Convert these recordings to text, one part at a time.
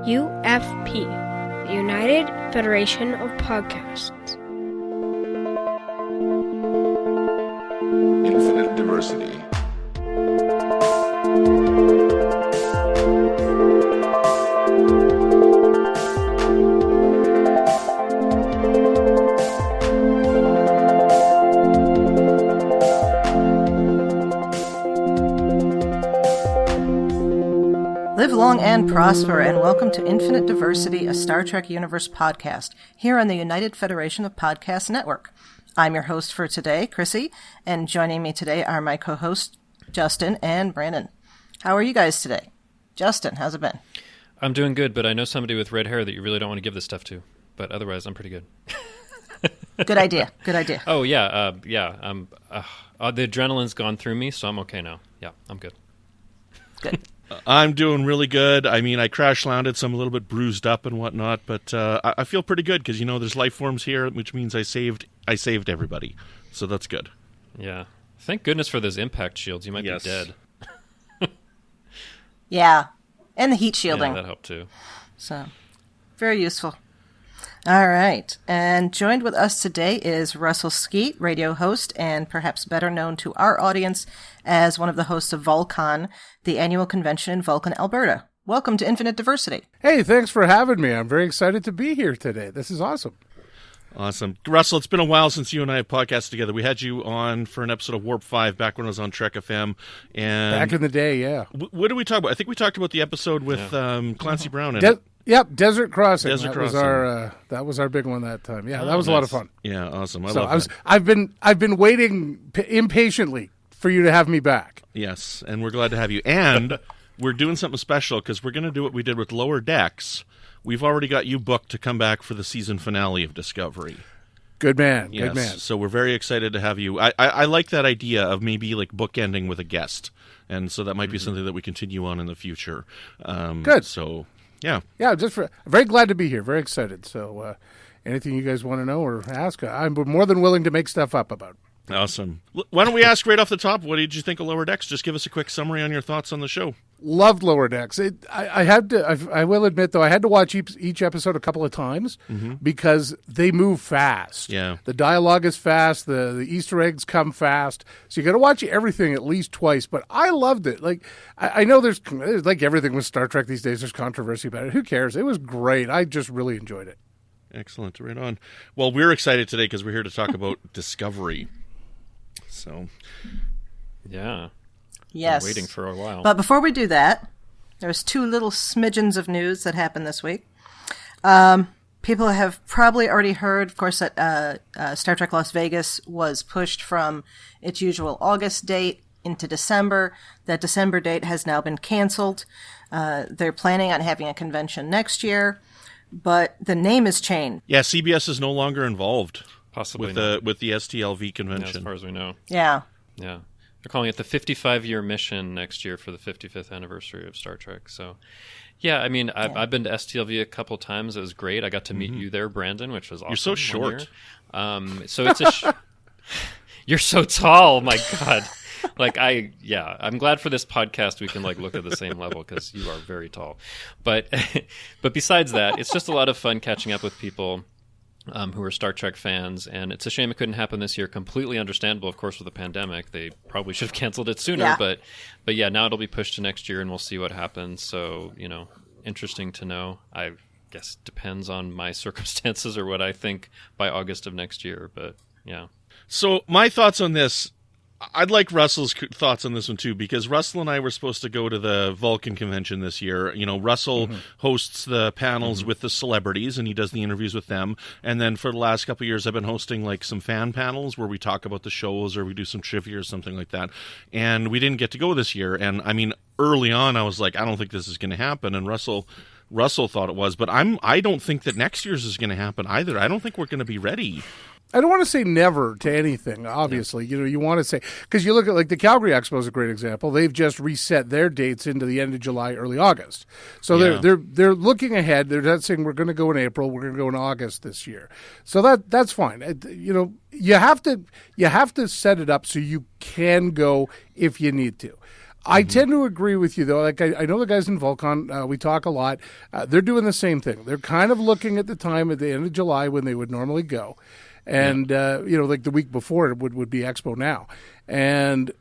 UFP, the United Federation of Podcasts. Infinite diversity. Live long and prosper, and welcome to Infinite Diversity, a Star Trek Universe podcast, here on the United Federation of Podcasts Network. I'm your host for today, Chrissie, and joining me today are my co-hosts, Justin and Brandon. How are you guys today? Justin, how's it been? I'm doing good, but I know somebody with red hair that you really don't want to give this stuff to. But otherwise, I'm pretty good. Good idea. Good idea. Oh, yeah. The adrenaline's gone through me, so I'm okay now. Yeah, I'm good. Good. I'm doing really good. I mean, I crash-landed, so I'm a little bit bruised up and whatnot, but I feel pretty good because, you know, there's life forms here, which means I saved everybody. So that's good. Yeah. Thank goodness for those impact shields. You might be dead. Yeah. And the heat shielding. Yeah, that helped too. So, very useful. All right. And joined with us today is Russell Skeet, radio host, and perhaps better known to our audience as one of the hosts of VulCon, the annual convention in Vulcan, Alberta. Welcome to Infinite Diversity. Hey, thanks for having me. I'm very excited to be here today. This is awesome. Awesome. Russell, it's been a while since you and I have podcasted together. We had you on for an episode of Warp 5 back when I was on Trek FM. And back in the day, yeah. What did we talk about? I think we talked about the episode with Clancy Brown in it. Yep, Desert Crossing. That was our big one that time. Yeah, that was a lot of fun. Yeah, awesome. I love that. I've been waiting impatiently for you to have me back. Yes, and we're glad to have you. And we're doing something special because we're going to do what we did with Lower Decks. We've already got you booked to come back for the season finale of Discovery. Good man. Yes, good man. So we're very excited to have you. I like that idea of maybe like bookending with a guest, and so that might be something that we continue on in the future. Good. So. Yeah. Yeah, I'm very glad to be here. Very excited. So anything you guys want to know or ask, I'm more than willing to make stuff up about. Awesome. Why don't we ask right off the top, what did you think of Lower Decks? Just give us a quick summary on your thoughts on the show. Loved Lower Decks. I will admit, though, I had to watch each episode a couple of times because they move fast. Yeah. The dialogue is fast. The Easter eggs come fast. So you got to watch everything at least twice. But I loved it. Like I know there's like everything with Star Trek these days, there's controversy about it. Who cares? It was great. I just really enjoyed it. Excellent. Right on. Well, we're excited today because we're here to talk about Discovery. So, yeah. Yes. Been waiting for a while. But before we do that, there's two little smidgens of news that happened this week. People have probably already heard, of course, that Star Trek Las Vegas was pushed from its usual August date into December. That December date has now been canceled. They're planning on having a convention next year, but the name has changed. Yeah, CBS is no longer involved. Possibly with the STLV convention. Yeah, as far as we know. Yeah. Yeah. They're calling it the 55-year mission next year for the 55th anniversary of Star Trek. So, yeah, I mean, I've been to STLV a couple times. It was great. I got to meet you there, Brandon, which was awesome. You're so short. So it's you're so tall. My God. I'm glad for this podcast we can look at the same level because you are very tall. But besides that, it's just a lot of fun catching up with people who are Star Trek fans, and it's a shame it couldn't happen this year. Completely understandable, of course, with the pandemic. They probably should have canceled it sooner, but yeah, now it'll be pushed to next year, and we'll see what happens. So, interesting to know. I guess depends on my circumstances or what I think by August of next year, but yeah. So my thoughts on this, I'd like Russell's thoughts on this one too, because Russell and I were supposed to go to the Vulcan convention this year. Russell hosts the panels with the celebrities, and he does the interviews with them. And then for the last couple of years, I've been hosting some fan panels where we talk about the shows or we do some trivia or something like that. And we didn't get to go this year. And I mean, early on, I was like, I don't think this is going to happen. And Russell thought it was, but I don't think that next year's is going to happen either. I don't think we're going to be ready. I don't want to say never to anything, obviously. Yeah. You want to say, because you look at the Calgary Expo is a great example. They've just reset their dates into the end of July, early August. So they're looking ahead. They're not saying we're going to go in April, we're going to go in August this year. So that's fine. You have to set it up so you can go if you need to. I tend to agree with you, though. Like I know the guys in Volcon, we talk a lot. They're doing the same thing. They're kind of looking at the time at the end of July when they would normally go. And, like the week before it would be Expo Now. And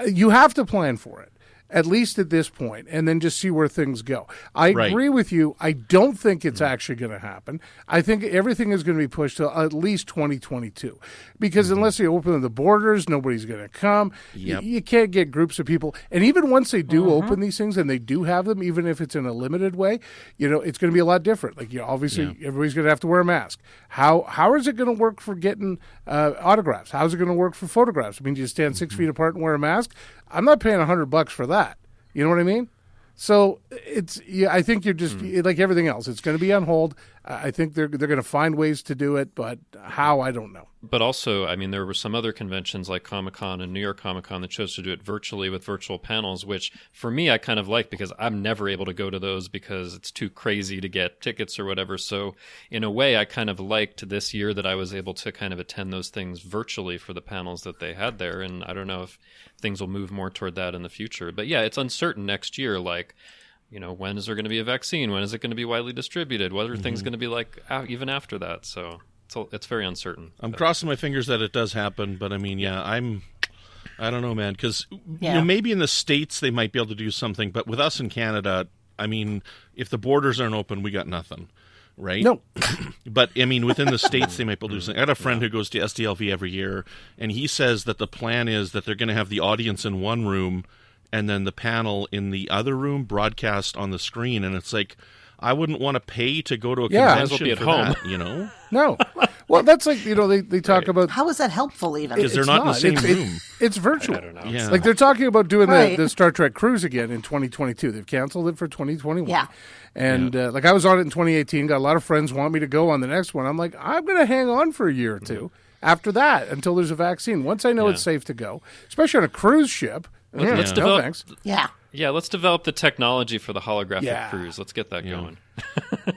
you have to plan for it, at least at this point, and then just see where things go. I agree with you. I don't think it's actually going to happen. I think everything is going to be pushed to at least 2022 because unless you open the borders, nobody's going to come. You can't get groups of people. And even once they do open these things and they do have them, even if it's in a limited way, it's going to be a lot different. Like, obviously, everybody's going to have to wear a mask. How is it going to work for getting autographs? How is it going to work for photographs? I mean, do you stand 6 feet apart and wear a mask? I'm not paying $100 for that. You know what I mean? So I think you're just like everything else. It's going to be on hold. I think they're going to find ways to do it, but how, I don't know. But also, I mean, there were some other conventions like Comic-Con and New York Comic-Con that chose to do it virtually with virtual panels, which for me, I kind of like because I'm never able to go to those because it's too crazy to get tickets or whatever. So in a way, I kind of liked this year that I was able to kind of attend those things virtually for the panels that they had there. And I don't know if things will move more toward that in the future. But yeah, it's uncertain next year, like, when is there going to be a vaccine? When is it going to be widely distributed? What are things going to be like even after that? So it's very uncertain. I'm crossing my fingers that it does happen, but I mean, I don't know, man, because maybe in the States they might be able to do something, but with us in Canada, I mean, if the borders aren't open, we got nothing, right? No. But, I mean, within the States they might be able to do something. I had a friend who goes to STLV every year, and he says that the plan is that they're going to have the audience in one room and then the panel in the other room broadcast on the screen, and it's like, I wouldn't want to pay to go to a convention at for home. that, No. Well, that's like, they talk about... How is that helpful, even? Because they're not in the same room. It's virtual. I don't know. Yeah. Like, they're talking about doing the Star Trek cruise again in 2022. They've canceled it for 2021. Yeah. And, like, I was on it in 2018. Got a lot of friends want me to go on the next one. I'm like, I'm going to hang on for a year or two after that until there's a vaccine. Once I know it's safe to go, especially on a cruise ship... Let's develop. No, thanks. Yeah, let's develop the technology for the holographic cruise. Let's get that going.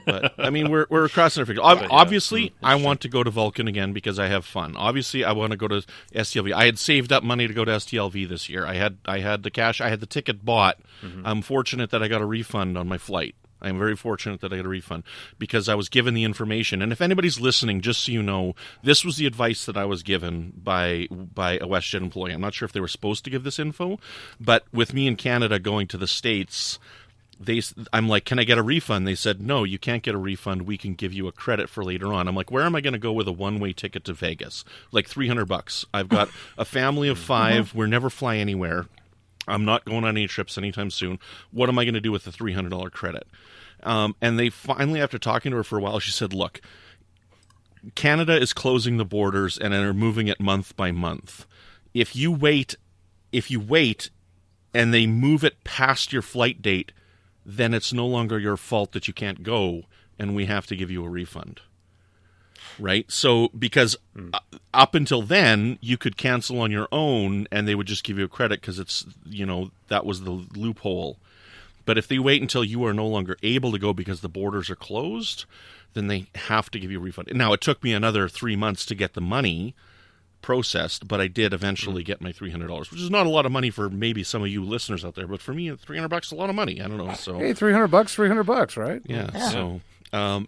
But I mean, we're crossing our fingers. Obviously, I want to go to Vulcan again because I have fun. Obviously, I want to go to STLV. I had saved up money to go to STLV this year. I had the cash. I had the ticket bought. I'm fortunate that I got a refund on my flight. I am very fortunate that I got a refund because I was given the information. And if anybody's listening, just so you know, this was the advice that I was given by a WestJet employee. I'm not sure if they were supposed to give this info, but with me in Canada going to the States, I'm like, can I get a refund? They said, no, you can't get a refund. We can give you a credit for later on. I'm like, where am I going to go with a one-way ticket to Vegas? Like $300. I've got a family of 5. We're never fly anywhere. I'm not going on any trips anytime soon. What am I going to do with the $300 credit? And they finally, after talking to her for a while, she said, look, Canada is closing the borders and are moving it month by month. If you wait and they move it past your flight date, then it's no longer your fault that you can't go, and we have to give you a refund. Right? So, because up until then, you could cancel on your own, and they would just give you a credit because it's, that was the loophole. But if they wait until you are no longer able to go because the borders are closed, then they have to give you a refund. Now, it took me another 3 months to get the money processed, but I did eventually get my $300, which is not a lot of money for maybe some of you listeners out there, but for me, $300 is a lot of money. I don't know. So hey, $300, right? Yeah.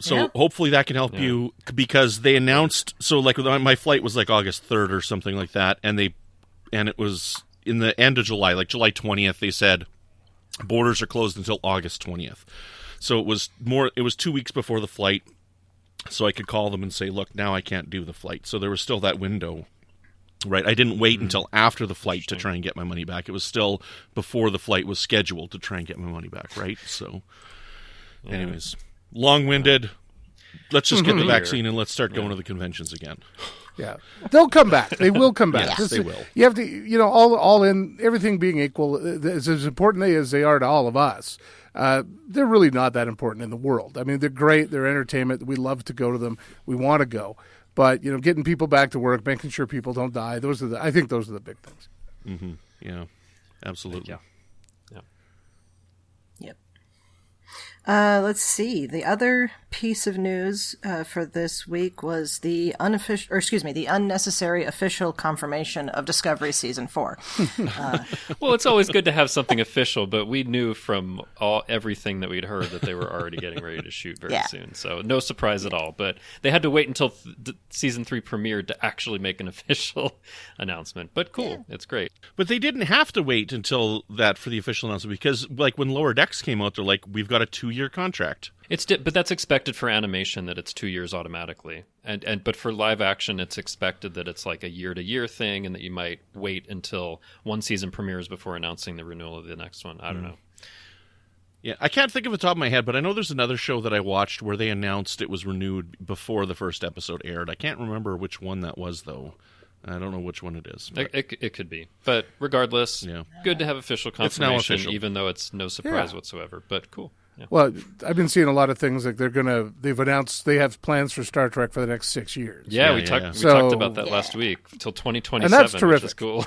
So hopefully that can help you, because they announced, so like my flight was like August 3rd or something like that, and it was in the end of July, like July 20th, they said borders are closed until August 20th. So it was 2 weeks before the flight, so I could call them and say, look, now I can't do the flight. So there was still that window, right? I didn't wait until after the flight to try and get my money back. It was still before the flight was scheduled to try and get my money back, right? So anyways, long-winded. Let's just get the vaccine and let's start going to the conventions again. Yeah, they'll come back. They will come back. Yes, they will. You have to, all in, everything being equal, as important as they are to all of us, they're really not that important in the world. I mean, they're great. They're entertainment. We love to go to them. We want to go. But, getting people back to work, making sure people don't die, I think those are the big things. Mm-hmm. Yeah, absolutely. Yep. Let's see. The other piece of news for this week was the unnecessary official confirmation of Discovery Season 4. Well, it's always good to have something official, but we knew from everything that we'd heard that they were already getting ready to shoot very soon. So no surprise at all. But they had to wait until Season 3 premiered to actually make an official announcement. But cool. It's great. But they didn't have to wait until that for the official announcement because, like, when Lower Decks came out, they're like, we've got a 2-year contract. But that's expected for animation that it's 2 years automatically, but for live action, it's expected that it's like a year-to-year thing, and that you might wait until one season premieres before announcing the renewal of the next one. I don't know. Yeah, I can't think of the top of my head, but I know there's another show that I watched where they announced it was renewed before the first episode aired. I can't remember which one that was, though. I don't know which one it is. It could be. But regardless, good to have official confirmation, even though it's no surprise whatsoever. But cool. Yeah. Well, I've been seeing a lot of things like they've announced they have plans for Star Trek for the next 6 years. Yeah, we talked about that last week until 2027, and that's terrific. Which is cool.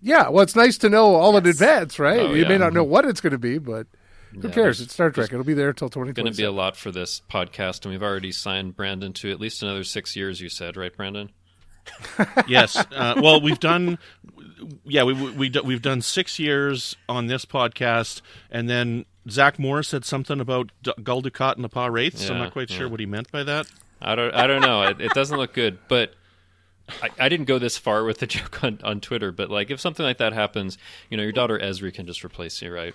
Yeah, well, it's nice to know all in advance, right? You may not know what it's going to be, but who cares? It's Star Trek. It'll be there until 2027. It's going to be a lot for this podcast, and we've already signed Brandon to at least another 6 years, you said, right, Brandon? Yes. Well, we've done we've done 6 years on this podcast, and then Zach Moore said something about Gul Dukat and the Pa Wraiths. I'm not quite sure what he meant by that. I don't know. It doesn't look good, but I didn't go this far with the joke on Twitter. But like, if something like that happens, your daughter Esri can just replace you, right?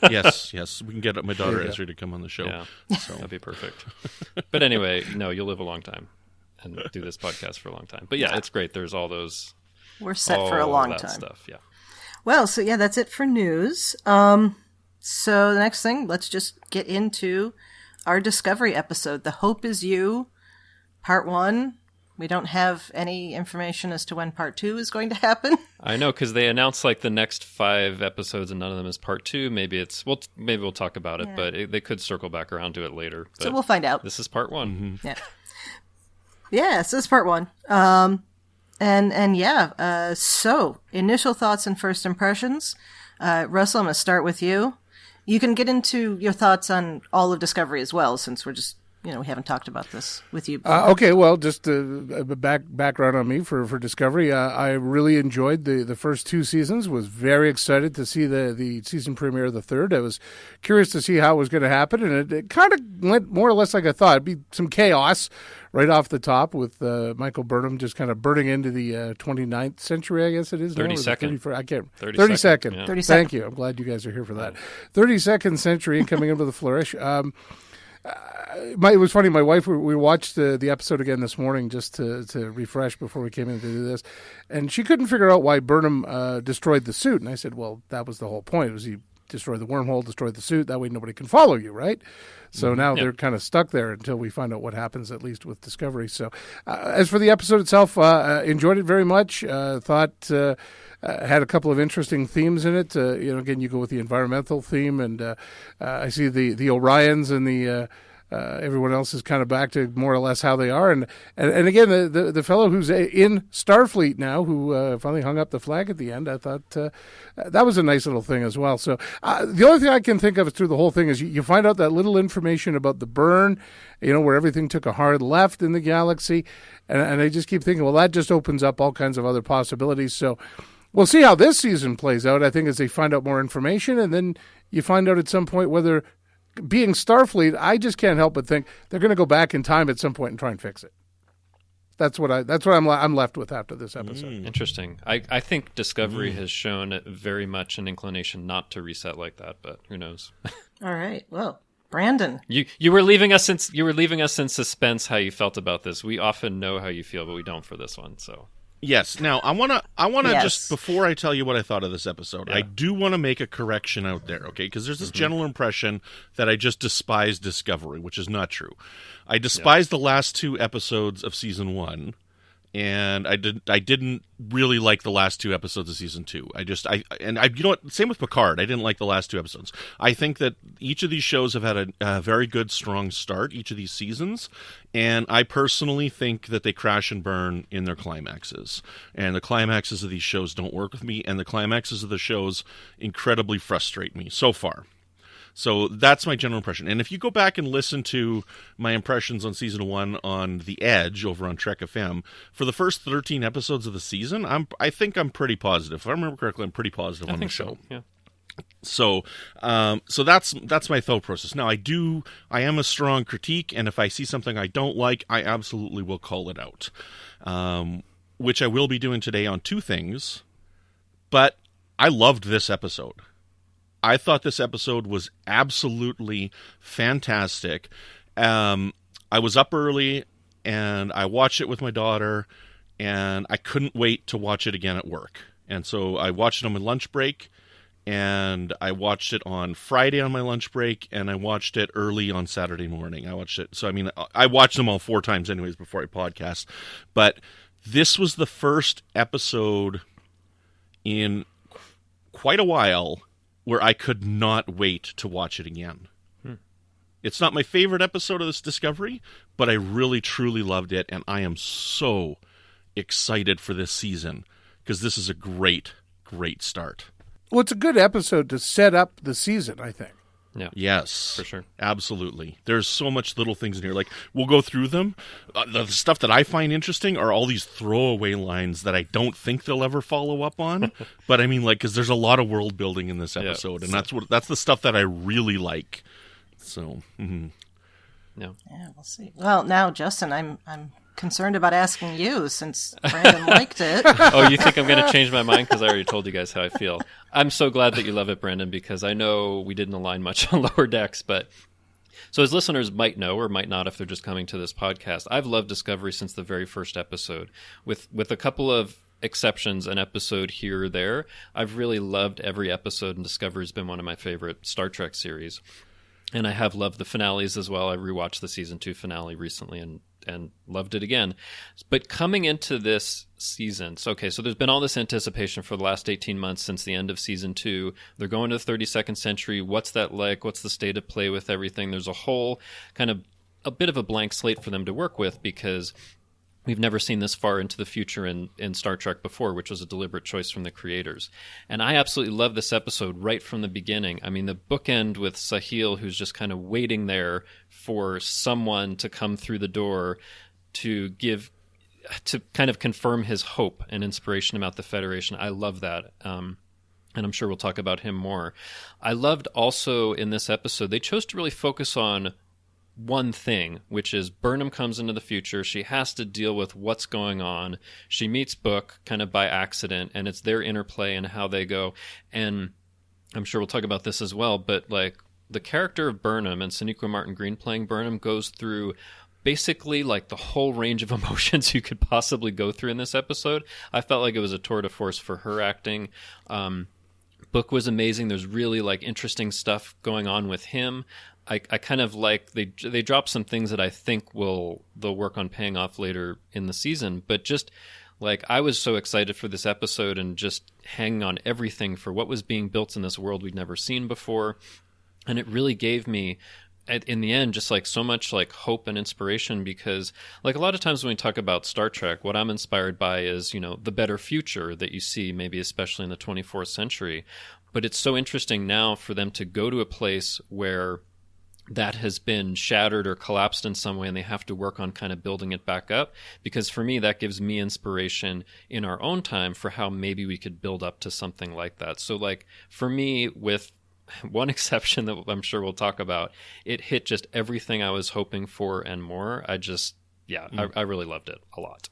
Yes. We can get my daughter Esri to come on the show. Yeah, so that'd be perfect. But anyway, no, you'll live a long time and do this podcast for a long time. But yeah, it's great. There's all those. We're set for a long time. Stuff. Yeah. Well, so that's it for news. So the next thing, let's just get into our Discovery episode. The Hope Is You, Part 1. We don't have any information as to when Part 2 is going to happen. I know, because they announced like the next 5 episodes and none of them is Part 2. Maybe we'll talk about it, but they could circle back around to it later. But so we'll find out. This is Part 1. Mm-hmm. Yeah. Yeah, so it's Part 1. So initial thoughts and first impressions. Russell, I'm going to start with you. You can get into your thoughts on all of Discovery as well, since we're just, we haven't talked about this with you before. Okay, well, just a background on me for Discovery. I really enjoyed the first 2 seasons, was very excited to see the season premiere of the third. I was curious to see how it was going to happen, and it kind of went more or less like I thought. It'd be some chaos right off the top with Michael Burnham just kind of burning into the 29th century, I guess it is. 32nd. I can't. 32nd. Yeah. 32nd. Thank you. I'm glad you guys are here for that. 32nd century and coming into the flourish. It was funny. My wife, we watched the episode again this morning just to refresh before we came in to do this, and she couldn't figure out why Burnham destroyed the suit. And I said, well, that was the whole point. It was he destroyed the wormhole, destroyed the suit. That way nobody can follow you, right? So now they're kind of stuck there until we find out what happens, at least with Discovery. So as for the episode itself, enjoyed it very much. Thought had a couple of interesting themes in it. Again, you go with the environmental theme, and I see the Orions and the everyone else is kind of back to more or less how they are. And again, the fellow who's in Starfleet now, who finally hung up the flag at the end, I thought that was a nice little thing as well. So the only thing I can think of through the whole thing is you find out that little information about the burn, where everything took a hard left in the galaxy. And I just keep thinking, well, that just opens up all kinds of other possibilities. So we'll see how this season plays out, I think, as they find out more information. And then you find out at some point whether, being Starfleet, I just can't help but think they're going to go back in time at some point and try and fix it. That's what I'm left with after this episode. Interesting. I think Discovery has shown very much an inclination not to reset like that, but who knows? All right. Well, Brandon, you were leaving us in suspense how you felt about this. We often know how you feel, but we don't for this one. So. Yes. Now, I want to just, before I tell you what I thought of this episode, I do want to make a correction out there, okay? Because there's this general impression that I just despise Discovery, which is not true. I despise the last 2 episodes of season 1, and I didn't really like the last 2 episodes of season 2. Same with Picard. I didn't like the last 2 episodes. I think that each of these shows have had a very good, strong start, each of these seasons, and I personally think that they crash and burn in their climaxes. And the climaxes of these shows don't work with me, and the climaxes of the shows incredibly frustrate me so far. So that's my general impression. And if you go back and listen to my impressions on season 1 on The Edge over on Trek FM, for the first 13 episodes of the season, I think I'm pretty positive. If I remember correctly, I'm pretty positive on the show. So, yeah. So that's my thought process. Now I am a strong critique, and if I see something I don't like, I absolutely will call it out. Which I will be doing today on 2 things. But I loved this episode. I thought this episode was absolutely fantastic. I was up early, and I watched it with my daughter, and I couldn't wait to watch it again at work. And so I watched it on my lunch break, and I watched it on Friday on my lunch break, and I watched it early on Saturday morning. I watched it. So, I mean, I watched them all 4 times anyways before I podcast. But this was the first episode in quite a while where I could not wait to watch it again. It's not my favorite episode of this Discovery, but I really, truly loved it, and I am so excited for this season because this is a great, great start. Well, it's a good episode to set up the season, I think. Yeah. Yes. For sure. Absolutely. There's so much little things in here. Like, we'll go through them. The stuff that I find interesting are all these throwaway lines that I don't think they'll ever follow up on. But I mean, like, because there's a lot of world building in this episode, and that's the stuff that I really like. So, Yeah, we'll see. Well, now, Justin, I'm concerned about asking you since Brandon liked it. Oh, you think I'm going to change my mind because I already told you guys how I feel? I'm so glad that you love it, Brandon, because I know we didn't align much on Lower Decks, but so as listeners might know or might not if they're just coming to this podcast, I've loved Discovery since the very first episode. With a couple of exceptions, an episode here or there, I've really loved every episode, and Discovery's been one of my favorite Star Trek series. And I have loved the finales as well. I rewatched the season 2 finale recently and loved it again. But coming into this season, so there's been all this anticipation for the last 18 months since the end of season 2. They're going to the 32nd century. What's that like? What's the state of play with everything? There's a whole kind of a bit of a blank slate for them to work with because we've never seen this far into the future in Star Trek before, which was a deliberate choice from the creators. And I absolutely love this episode right from the beginning. I mean, the bookend with Sahil, who's just kind of waiting there for someone to come through the door to kind of confirm his hope and inspiration about the Federation. I love that. And I'm sure we'll talk about him more. I loved also in this episode, they chose to really focus on one thing, which is Burnham comes into the future. She has to deal with what's going on. She meets Book kind of by accident, and it's their interplay and how they go. And I'm sure we'll talk about this as well, but like the character of Burnham and Sonequa Martin Green playing Burnham goes through basically like the whole range of emotions you could possibly go through in this episode. I felt like it was a tour de force for her acting. Book was amazing. There's really like interesting stuff going on with him. I kind of like they drop some things that I think they'll work on paying off later in the season, but just like I was so excited for this episode and just hanging on everything for what was being built in this world we'd never seen before, and it really gave me in the end just like so much like hope and inspiration because like a lot of times when we talk about Star Trek, what I'm inspired by is the better future that you see maybe especially in the 24th century, but it's so interesting now for them to go to a place where that has been shattered or collapsed in some way and they have to work on kind of building it back up, because for me that gives me inspiration in our own time for how maybe we could build up to something like that. So like for me, with one exception that I'm sure we'll talk about, it hit just everything I was hoping for and more. I really loved it a lot.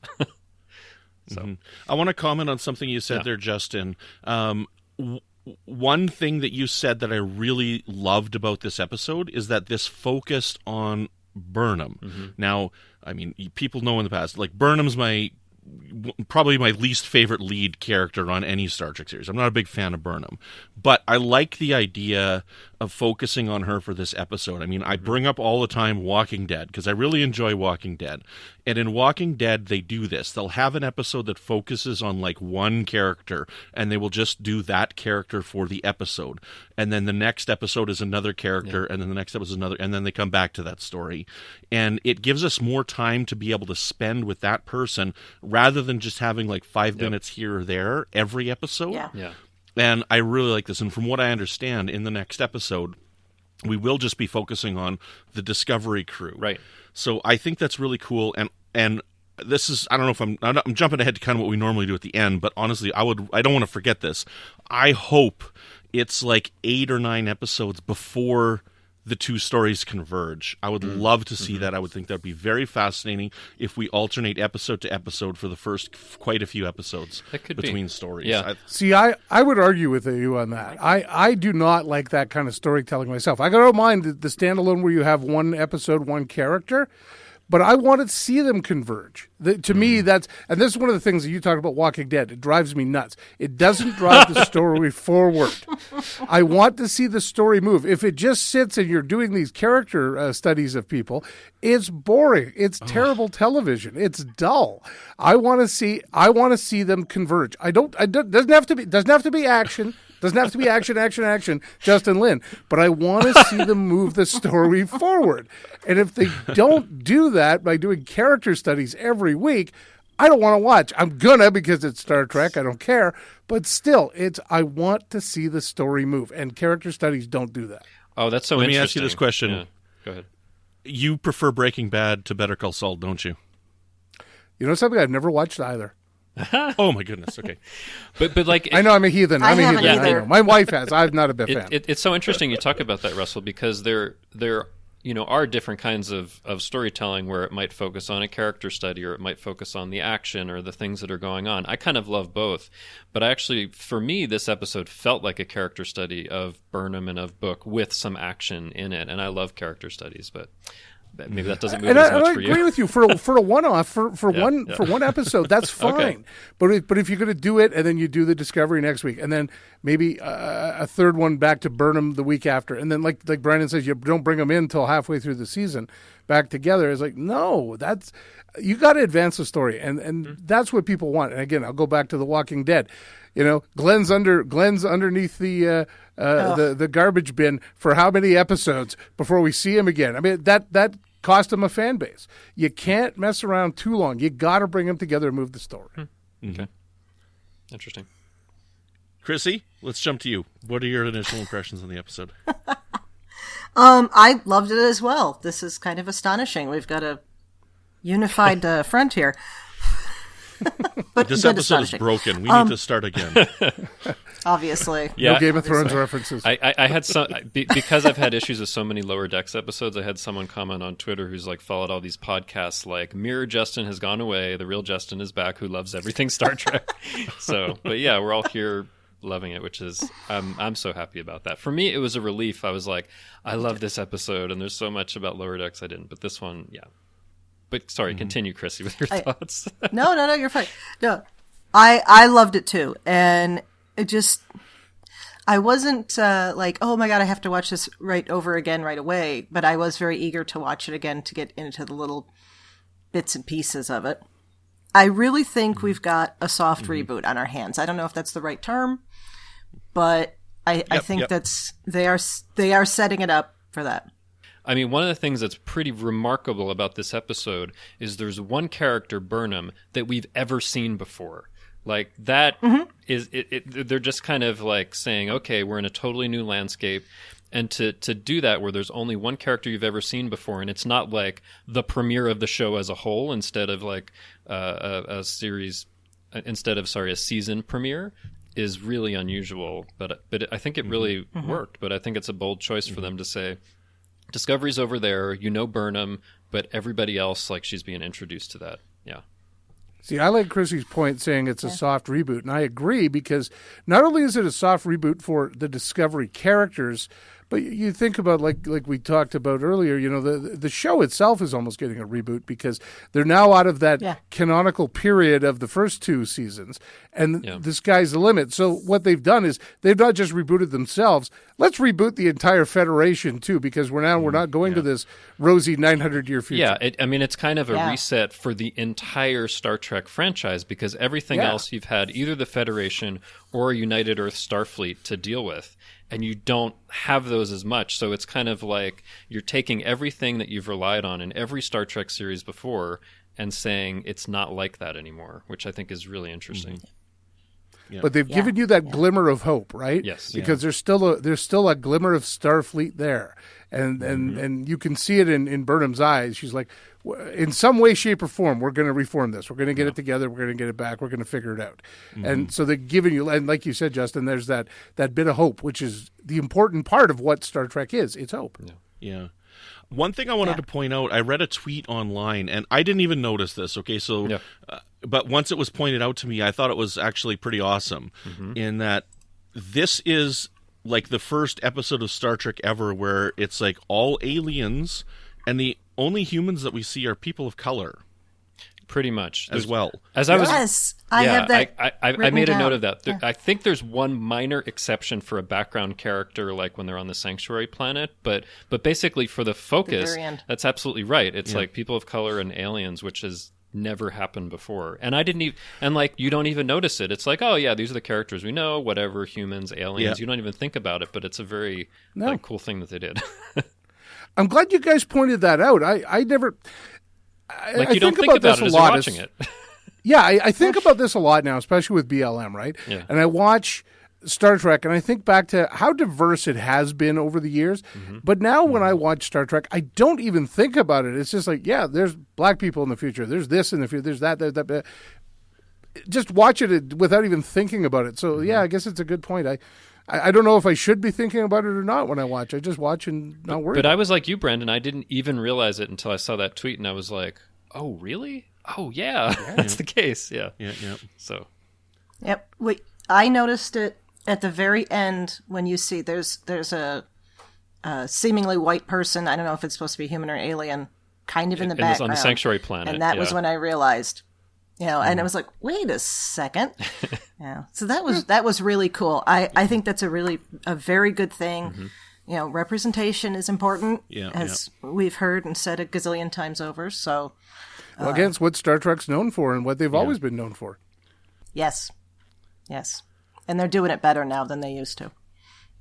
So I want to comment on something you said there, Justin. One thing that you said that I really loved about this episode is that this focused on Burnham. Now, I mean, people know in the past, like Burnham's probably my least favorite lead character on any Star Trek series. I'm not a big fan of Burnham, but I like the idea of focusing on her for this episode. I mean, I bring up all the time Walking Dead because I really enjoy Walking Dead. And in Walking Dead, they do this. They'll have an episode that focuses on like one character, and they will just do that character for the episode. And then the next episode is another character, and then the next episode is another, and then they come back to that story. And it gives us more time to be able to spend with that person rather than just having like 5 minutes here or there every episode. Yeah. And I really like this. And from what I understand, in the next episode, we will just be focusing on the Discovery crew. Right. So I think that's really cool. And this is, I don't know if I'm jumping ahead to kind of what we normally do at the end, but honestly, I don't want to forget this. I hope it's like 8 or 9 episodes before the two stories converge. I would love to see that. I would think that would be very fascinating if we alternate episode to episode for the first quite a few episodes between stories. Yeah. See, I would argue with you on that. I do not like that kind of storytelling myself. I don't mind the standalone where you have one episode, one character, but I want to see them converge. To me, and this is one of the things that you talked about Walking Dead. It drives me nuts. It doesn't drive the story forward. I want to see the story move. If it just sits and you're doing these character studies of people, it's boring. It's terrible television. It's dull. I want to see them converge. Doesn't have to be action. Doesn't have to be action, Justin Lin. But I want to see them move the story forward. And if they don't do that by doing character studies every week, I don't want to watch. I'm gonna because it's Star Trek. I don't care. But still, I want to see the story move. And character studies don't do that. Oh, that's so Let interesting. me ask you this question. Yeah. Go ahead. You prefer Breaking Bad to Better Call Saul, don't you? You know something? I've never watched either. Oh my goodness. Okay. But like I know I'm a heathen. I haven't I either. know. My wife has. I'm not a big fan. It's so interesting you talk about that, Russell, because there are different kinds of storytelling where it might focus on a character study or it might focus on the action or the things that are going on. I kind of love both. But actually, for me, this episode felt like a character study of Burnham and of Book with some action in it. And I love character studies, but maybe that doesn't move as much for you. I agree with you. For a one-off, for one episode, that's fine. Okay. But if you're going to do it and then you do the Discovery next week and then maybe a third one back to Burnham the week after, and then like Brandon says, you don't bring them in until halfway through the season back together. It's like, no, you got to advance the story, and that's what people want. And again, I'll go back to The Walking Dead. You know, Glenn's underneath the garbage bin for how many episodes before we see him again? I mean, that cost him a fan base. You can't mess around too long. You got to bring them together and move the story. Okay, interesting. Chrissy, let's jump to you. What are your initial impressions on the episode? I loved it as well. This is kind of astonishing. We've got a unified front here. But this episode is broken. We need to start again. Obviously. Yeah. No Game of Thrones references. I had some because I've had issues with so many Lower Decks episodes. I had someone comment on Twitter who's like followed all these podcasts like Mirror Justin has gone away, the real Justin is back, who loves everything Star Trek. But yeah, we're all here loving it, which is I'm so happy about that. For me, it was a relief. I was like, I love this episode, and there's so much about Lower Decks I didn't, but this one, yeah. But sorry, continue, Chrissy, with your thoughts. No, you're fine. No, I loved it too, and it just, I wasn't like, oh my god, I have to watch this right over again right away. But I was very eager to watch it again to get into the little bits and pieces of it. I really think we've got a soft reboot on our hands. I don't know if that's the right term, but I think that's they are setting it up for that. I mean, one of the things that's pretty remarkable about this episode is there's one character, Burnham, that we've ever seen before. Like, that is they're just kind of like saying, okay, we're in a totally new landscape. And to do that where there's only one character you've ever seen before, and it's not like the premiere of the show as a whole instead of like a season premiere, is really unusual. But I think it really worked. But I think it's a bold choice for them to say, Discovery's over there, Burnham, but everybody else, like, she's being introduced to that. Yeah. See, I like Chrissy's point saying it's a soft reboot, and I agree, because not only is it a soft reboot for the Discovery characters, but you think about, like we talked about earlier, the show itself is almost getting a reboot because they're now out of that canonical period of the first two seasons, and the sky's the limit. So what they've done is they've not just rebooted themselves. Let's reboot the entire Federation too, because we're not going to this rosy 900-year future. Yeah, it's kind of a reset for the entire Star Trek franchise, because everything else you've had either the Federation or a United Earth Starfleet to deal with. And you don't have those as much. So it's kind of like you're taking everything that you've relied on in every Star Trek series before and saying it's not like that anymore, which I think is really interesting. but they've given you that glimmer of hope, right? Yes. Because there's still a glimmer of Starfleet there, and you can see it in Burnham's eyes. She's like, in some way, shape, or form, we're going to reform this. We're going to get it together. We're going to get it back. We're going to figure it out. And so they're giving you, and like you said, Justin, there's that bit of hope, which is the important part of what Star Trek is. It's hope. Yeah. One thing I wanted to point out, I read a tweet online, and I didn't even notice this, okay? So, but once it was pointed out to me, I thought it was actually pretty awesome in that this is like the first episode of Star Trek ever where it's like all aliens, and the only humans that we see are people of color. Pretty much. As well. I have that. I made a note of that. I think there's one minor exception for a background character, like when they're on the Sanctuary planet, but basically for the focus, that's absolutely right. It's like people of color and aliens, which has never happened before. And I didn't even, and like you don't even notice it. It's like, oh yeah, these are the characters we know, whatever, humans, aliens. You don't even think about it, but it's a very like, cool thing that they did. I'm glad you guys pointed that out. I never. Like you don't think about it as you're watching it. Yeah, I think about this a lot now, especially with BLM, right? Yeah. And I watch Star Trek, and I think back to how diverse it has been over the years. But now when I watch Star Trek, I don't even think about it. It's just like, yeah, there's black people in the future. There's this in the future. There's that. Just watch it without even thinking about it. So, yeah, I guess it's a good point. I don't know if I should be thinking about it or not when I watch. I just watch and not worry. But I was like you, Brandon. I didn't even realize it until I saw that tweet, and I was like, "Oh, really? Oh, yeah, that's the case." Yeah. So. Yep. I noticed it at the very end when you see there's a seemingly white person. I don't know if it's supposed to be human or alien, kind of in the background on the Sanctuary planet, and that was when I realized. And it was like, wait a second. So that was really cool. I think that's a very good thing. Representation is important, as we've heard and said a gazillion times over. So, well, again, it's what Star Trek's known for and what they've always been known for. Yes, and they're doing it better now than they used to,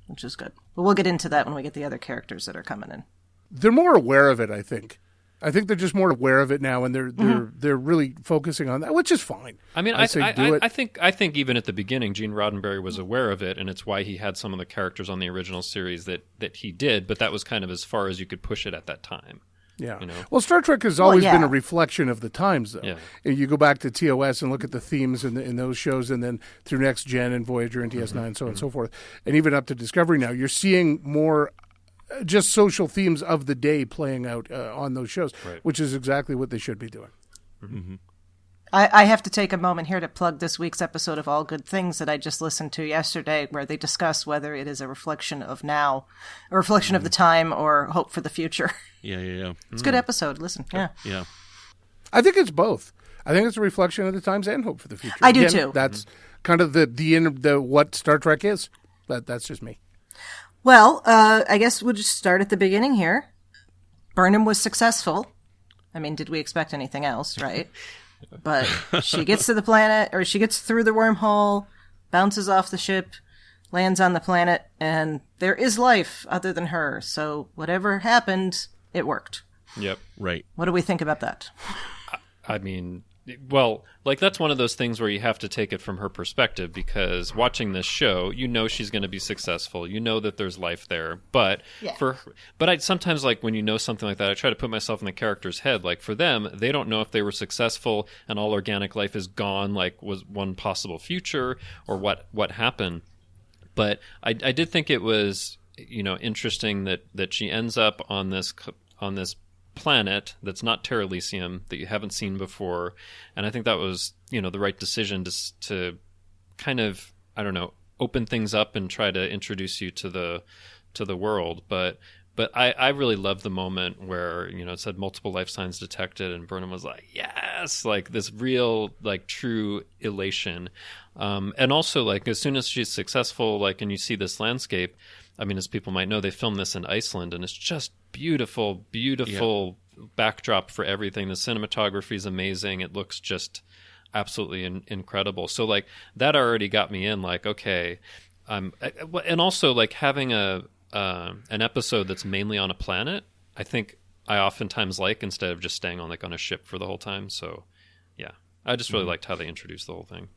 which is good. But we'll get into that when we get the other characters that are coming in. They're more aware of it, I think. I think they're just more aware of it now, and they're really focusing on that, which is fine. I mean, I think even at the beginning, Gene Roddenberry was aware of it, and it's why he had some of the characters on the original series that he did. But that was kind of as far as you could push it at that time. Yeah. Well, Star Trek has always been a reflection of the times, though. Yeah. You go back to TOS and look at the themes in those shows, and then through Next Gen and Voyager and DS9, so on and so forth, and even up to Discovery now, you're seeing more just social themes of the day playing out on those shows, which is exactly what they should be doing. I have to take a moment here to plug this week's episode of All Good Things that I just listened to yesterday, where they discuss whether it is a reflection of now, a reflection of the time, or hope for the future. Yeah. It's a good episode. Listen. Yeah. I think it's both. I think it's a reflection of the times and hope for the future. I do too. That's kind of the what Star Trek is. That's just me. Well, I guess we'll just start at the beginning here. Burnham was successful. I mean, did we expect anything else, right? But she gets to the planet, or she gets through the wormhole, bounces off the ship, lands on the planet, and there is life other than her. So whatever happened, it worked. Yep. Right. What do we think about that? I mean, well, like that's one of those things where you have to take it from her perspective, because watching this show, you know she's going to be successful. You know that there's life there, but I sometimes, like when you know something like that, I try to put myself in the character's head. Like for them, they don't know if they were successful and all organic life is gone, like was one possible future, or what happened. But I did think it was interesting that she ends up on this planet that's not Terra Elysium, that you haven't seen before, and I think that was the right decision to kind of, I don't know, open things up and try to introduce you to the world. But I really loved the moment where it said multiple life signs detected, and Burnham was like, yes, like this real, like true elation, and also like as soon as she's successful, like, and you see this landscape. I mean, as people might know, they filmed this in Iceland, and it's just beautiful backdrop for everything. The cinematography is amazing. It looks just absolutely incredible. So, like, that already got me in, like, okay. And also, like, having an episode that's mainly on a planet, I think I oftentimes like, instead of just staying on a ship for the whole time. So, yeah. I just really liked how they introduced the whole thing.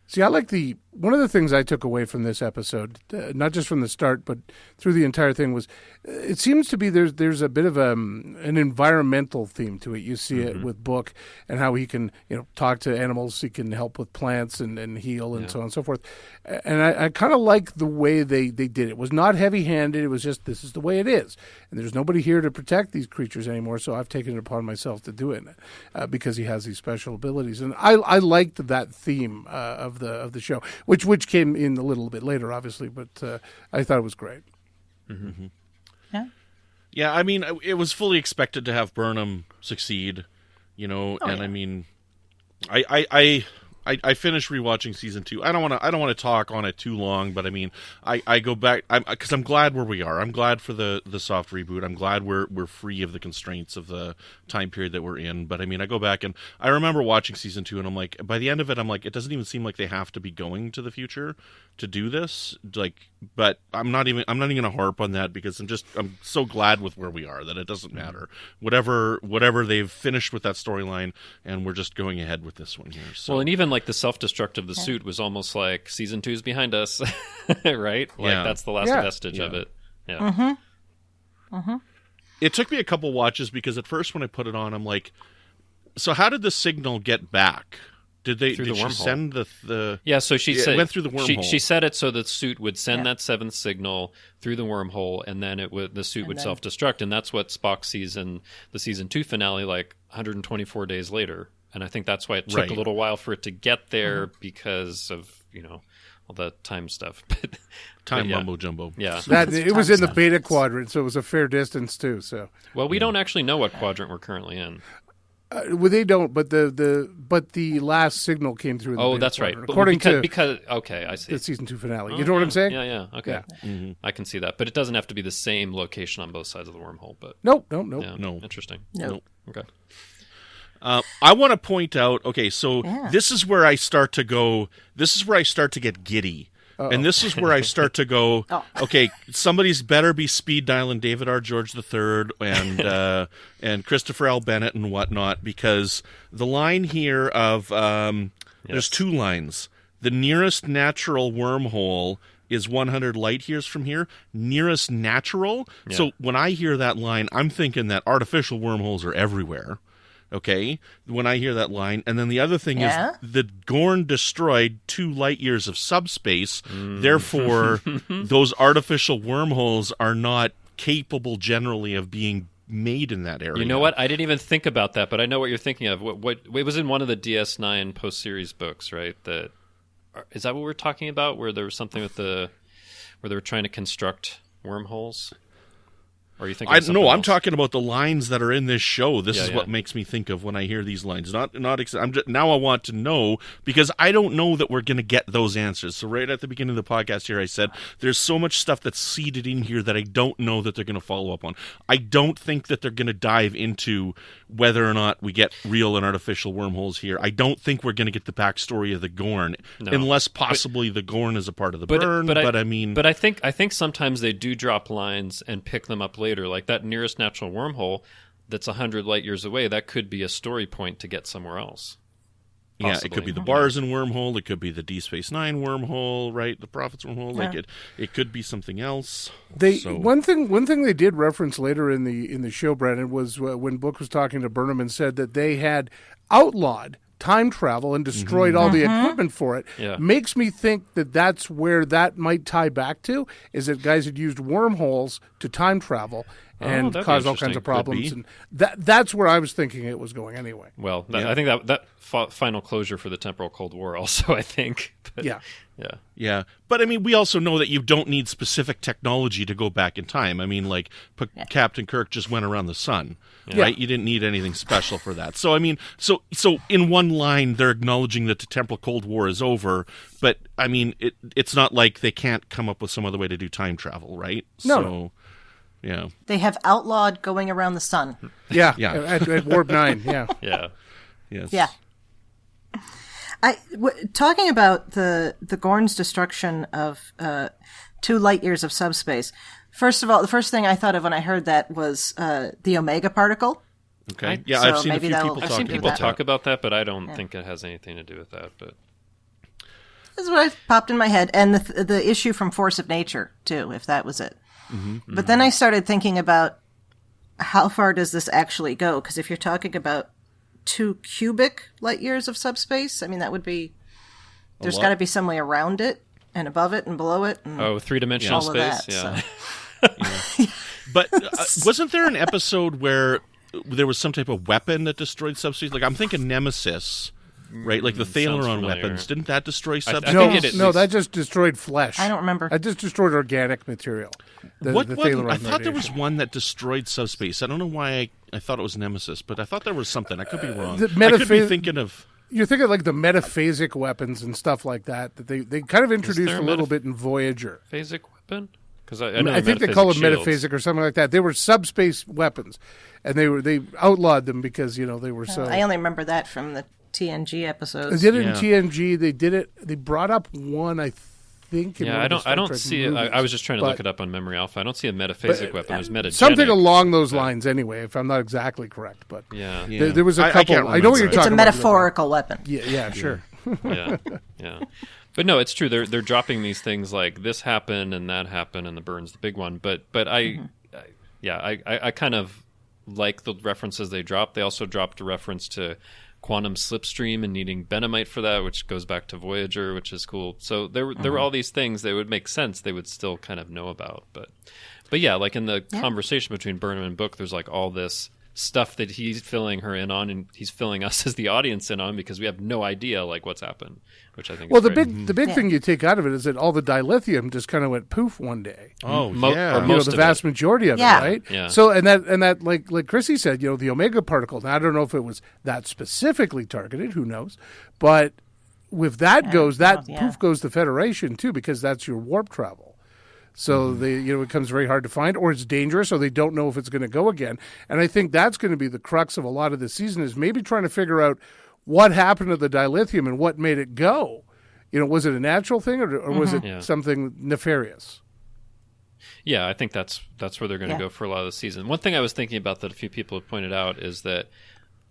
See, I like one of the things I took away from this episode, not just from the start, but through the entire thing, was it seems to be there's a bit of an environmental theme to it. You see it with Book and how he can talk to animals, he can help with plants and heal and so on and so forth. And I kind of like the way they did it. It was not heavy-handed. It was just, this is the way it is. And there's nobody here to protect these creatures anymore, so I've taken it upon myself to do it because he has these special abilities. And I liked that theme of the show, which came in a little bit later, obviously, but I thought it was great. Yeah. Yeah, I mean, it was fully expected to have Burnham succeed, and I mean, I finished rewatching season 2. I don't want to talk on it too long, but I mean, I go back because I'm glad where we are. I'm glad for the soft reboot. I'm glad we're free of the constraints of the time period that we're in. But I mean, I go back and I remember watching season 2, and I'm like, by the end of it, I'm like, it doesn't even seem like they have to be going to the future to do this. Like, but I'm not even going to harp on that because I'm so glad with where we are that it doesn't matter. Whatever they've finished with that storyline, and we're just going ahead with this one here. So. Well, and even like the self-destruct of the suit was almost like season 2's behind us, right? Like that's the last vestige of it. Yeah. It took me a couple watches because at first when I put it on, I'm like, so how did the signal get back? Did she send the Yeah, so she said it went through the wormhole. She set it so the suit would send that seventh signal through the wormhole, and then the suit would self-destruct, and that's what Spock sees in the season 2 finale, like 124 days later. And I think that's why it took a little while for it to get there because of all the time stuff. Time mumbo jumbo. Yeah, it was in the beta quadrant, so it was a fair distance too. So we don't actually know what quadrant we're currently in. Well, they don't, but the last signal came through. In the that's right. According because okay, I see the season 2 finale. You know what I'm saying? Yeah. Okay, yeah. I can see that, but it doesn't have to be the same location on both sides of the wormhole. But no. Interesting. No. Okay. I want to point out. Okay, so this is where I start to go. This is where I start to get giddy. Uh-oh. And this is where I start to go, okay, somebody's better be speed dialing David R. George III and Christopher L. Bennett and whatnot, because the line here of there's 2 lines. The nearest natural wormhole is 100 light years from here. Nearest natural? Yeah. So when I hear that line, I'm thinking that artificial wormholes are everywhere. Okay, when I hear that line. And then the other thing is the Gorn destroyed 2 light years of subspace. Therefore, those artificial wormholes are not capable generally of being made in that area. You know what? I didn't even think about that, but I know what you're thinking of. What it was in one of the DS9 post-series books, right? Is that what we're talking about, where there was something with where they were trying to construct wormholes? Or are you thinking no, I'm talking about the lines that are in this show. This is what makes me think of when I hear these lines. Now I want to know, because I don't know that we're going to get those answers. So right at the beginning of the podcast here, I said there's so much stuff that's seeded in here that I don't know that they're going to follow up on. I don't think that they're going to dive into whether or not we get real and artificial wormholes here. I don't think we're going to get the backstory of the Gorn, unless possibly the Gorn is a part of the burn. But I think sometimes they do drop lines and pick them up later. Like that nearest natural wormhole that's 100 light years away, that could be a story point to get somewhere else. Possibly. Yeah, it could be the Barzan wormhole, it could be the D Space Nine wormhole, right? The Prophets wormhole, like it could be something else. One thing they did reference later in the show, Brandon, was when Book was talking to Burnham and said that they had outlawed time travel and destroyed all the equipment for it. Makes me think that that's where that might tie back to, is that guys had used wormholes to time travel and cause all kinds of problems. And that's where I was thinking it was going anyway. Well, I think that final closure for the temporal Cold War also, I think. But, Yeah. But, I mean, we also know that you don't need specific technology to go back in time. I mean, like, Captain Kirk just went around the sun, right? You didn't need anything special for that. So, I mean, so in one line, they're acknowledging that the temporal Cold War is over, but, I mean, it's not like they can't come up with some other way to do time travel, right? No. Yeah. They have outlawed going around the sun. Yeah. At Warp 9, Yeah. Yes. Yeah. Talking about the Gorn's destruction of 2 light years of subspace. First of all, the first thing I thought of when I heard that was the Omega particle. Okay. Yeah, so I've seen a few people talk about that, but I don't think it has anything to do with that. But That's what popped in my head. And the issue from Force of Nature, too, if that was it. Mm-hmm. But then I started thinking about how far does this actually go? Because if you're talking about 2 cubic light years of subspace, I mean, that would be... There's got to be some way around it, and above it, and below it. And 3-dimensional space? That, yeah. But wasn't there an episode where there was some type of weapon that destroyed subspace? Like, I'm thinking Nemesis... Right, like the Thaleron weapons. Didn't that destroy subspace? No, that just destroyed flesh. I don't remember. That just destroyed organic material. I thought there was one that destroyed subspace. I don't know why I thought it was Nemesis, but I thought there was something. I could be wrong. I could be thinking of... You're thinking like the metaphasic weapons and stuff like that they kind of introduced a little bit in Voyager. Phasic weapon? Because I think they call it metaphasic or something like that. They were subspace weapons, and they outlawed them because they were so... I only remember that from the TNG episodes. They did it in TNG. They did it. They brought up one, I think. Yeah, I don't see it. I was just trying to look it up on Memory Alpha. I don't see a metaphasic weapon. There's metagenic. Something along those lines, anyway. If I'm not exactly correct, but there was a couple. I know what you're talking about. It's a metaphorical weapon. Yeah, sure. yeah. But no, it's true. They're dropping these things like this happened and that happened and the burn's the big one. But I kind of like the references they dropped. They also dropped a reference to quantum slipstream and needing Benamite for that, which goes back to Voyager, which is cool. So there were all these things that would make sense they would still kind of know about. But yeah, like in the conversation between Burnham and Book, there's like all this stuff that he's filling her in on, and he's filling us as the audience in on because we have no idea like what's happened, which I think is great. the big thing you take out of it is that all the dilithium just kind of went poof one day. Oh, or most the of vast it. majority of it, right? Yeah. So and that like Chrissie said, the omega particle. Now I don't know if it was that specifically targeted, who knows, but with that poof goes the Federation too, because that's your warp travel. So it becomes very hard to find, or it's dangerous, or they don't know if it's going to go again. And I think that's going to be the crux of a lot of this season, is maybe trying to figure out what happened to the dilithium and what made it go. Was it a natural thing, or was it something nefarious? Yeah, I think that's where they're going to go for a lot of the season. One thing I was thinking about that a few people have pointed out is that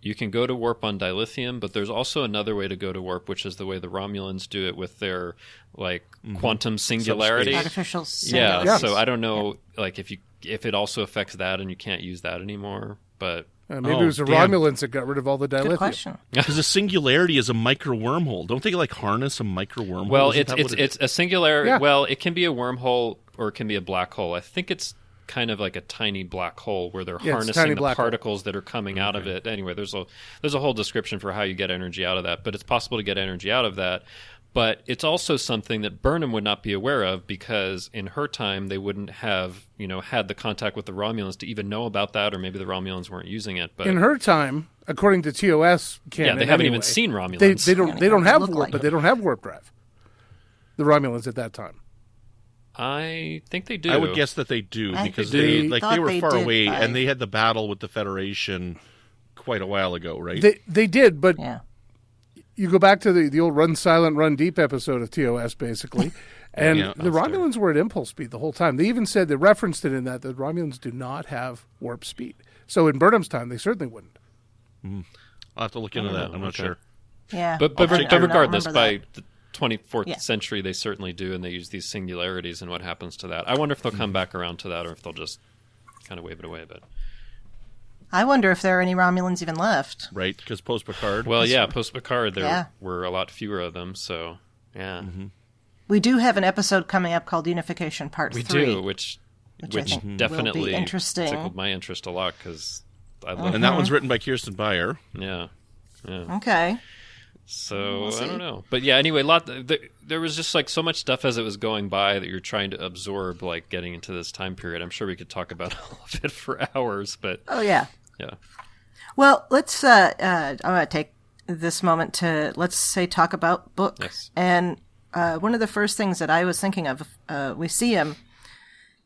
you can go to warp on dilithium, but there's also another way to go to warp, which is the way the Romulans do it with their quantum singularity. Artificial singularity. Yeah, so I don't know if it also affects that and you can't use that anymore, but maybe it was the Romulans that got rid of all the dilithium. Good question. Because a singularity is a micro wormhole. Don't they harness a micro wormhole? Well, it's a singularity. Yeah. Well, it can be a wormhole or it can be a black hole. I think it's kind of like a tiny black hole where they're harnessing the particles that are coming out of it. Anyway, there's a whole description for how you get energy out of that, but it's possible to get energy out of that. But it's also something that Burnham would not be aware of, because in her time they wouldn't have had the contact with the Romulans to even know about that, or maybe the Romulans weren't using it. But in her time, according to TOS canon, they haven't even seen Romulans. They don't have warp, but they don't have warp drive. The Romulans at that time. I think they do. I would guess that they do, because they were far away, and they had the battle with the Federation quite a while ago, right? They did, but you go back to the old Run Silent, Run Deep episode of TOS, basically, and the Romulans were at impulse speed the whole time. They even said, they referenced it in that the Romulans do not have warp speed. So in Burnham's time, they certainly wouldn't. I'll have to look into that. I'm not sure. Yeah, but regardless, by the 24th century, they certainly do, and they use these singularities and what happens to that. I wonder if they'll come back around to that, or if they'll just kind of wave it away a bit. I wonder if there are any Romulans even left. Right, because post-Picard. Well, post-Picard, there were a lot fewer of them, so, yeah. Mm-hmm. We do have an episode coming up called Unification Part 3. We do, which definitely tickled my interest a lot, because I love it. And that one's written by Kirsten Beyer. Yeah. Okay. So, I don't know. But yeah, anyway, there was just so much stuff as it was going by that you're trying to absorb, getting into this time period. I'm sure we could talk about all of it for hours, but... Oh, yeah. Yeah. Well, let's I want to take this moment to, talk about Book. Yes. And one of the first things that I was thinking of, we see him,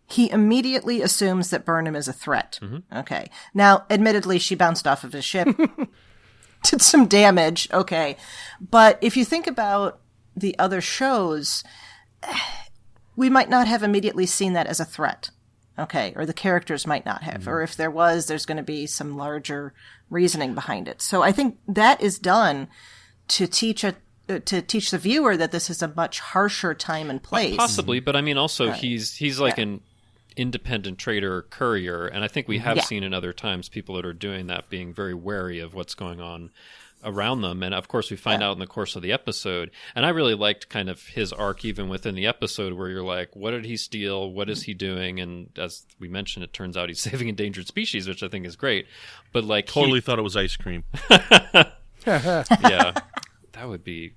he immediately assumes that Burnham is a threat. Mm-hmm. Okay. Now, admittedly, she bounced off of his ship. Did some damage, okay. But if you think about the other shows, we might not have immediately seen that as a threat, okay? Or the characters might not have. Or if there was, there's going to be some larger reasoning behind it. So I think that is done to teach to teach the viewer that this is a much harsher time and place. Possibly, but I mean, also he's like an independent trader or courier, and I think we have seen in other times people that are doing that being very wary of what's going on around them. And of course we find out in the course of the episode, and I really liked kind of his arc even within the episode, where you're like, what did he steal, what is he doing? And as we mentioned, it turns out he's saving endangered species, which I think is great. But like, totally thought it was ice cream. Yeah, that would be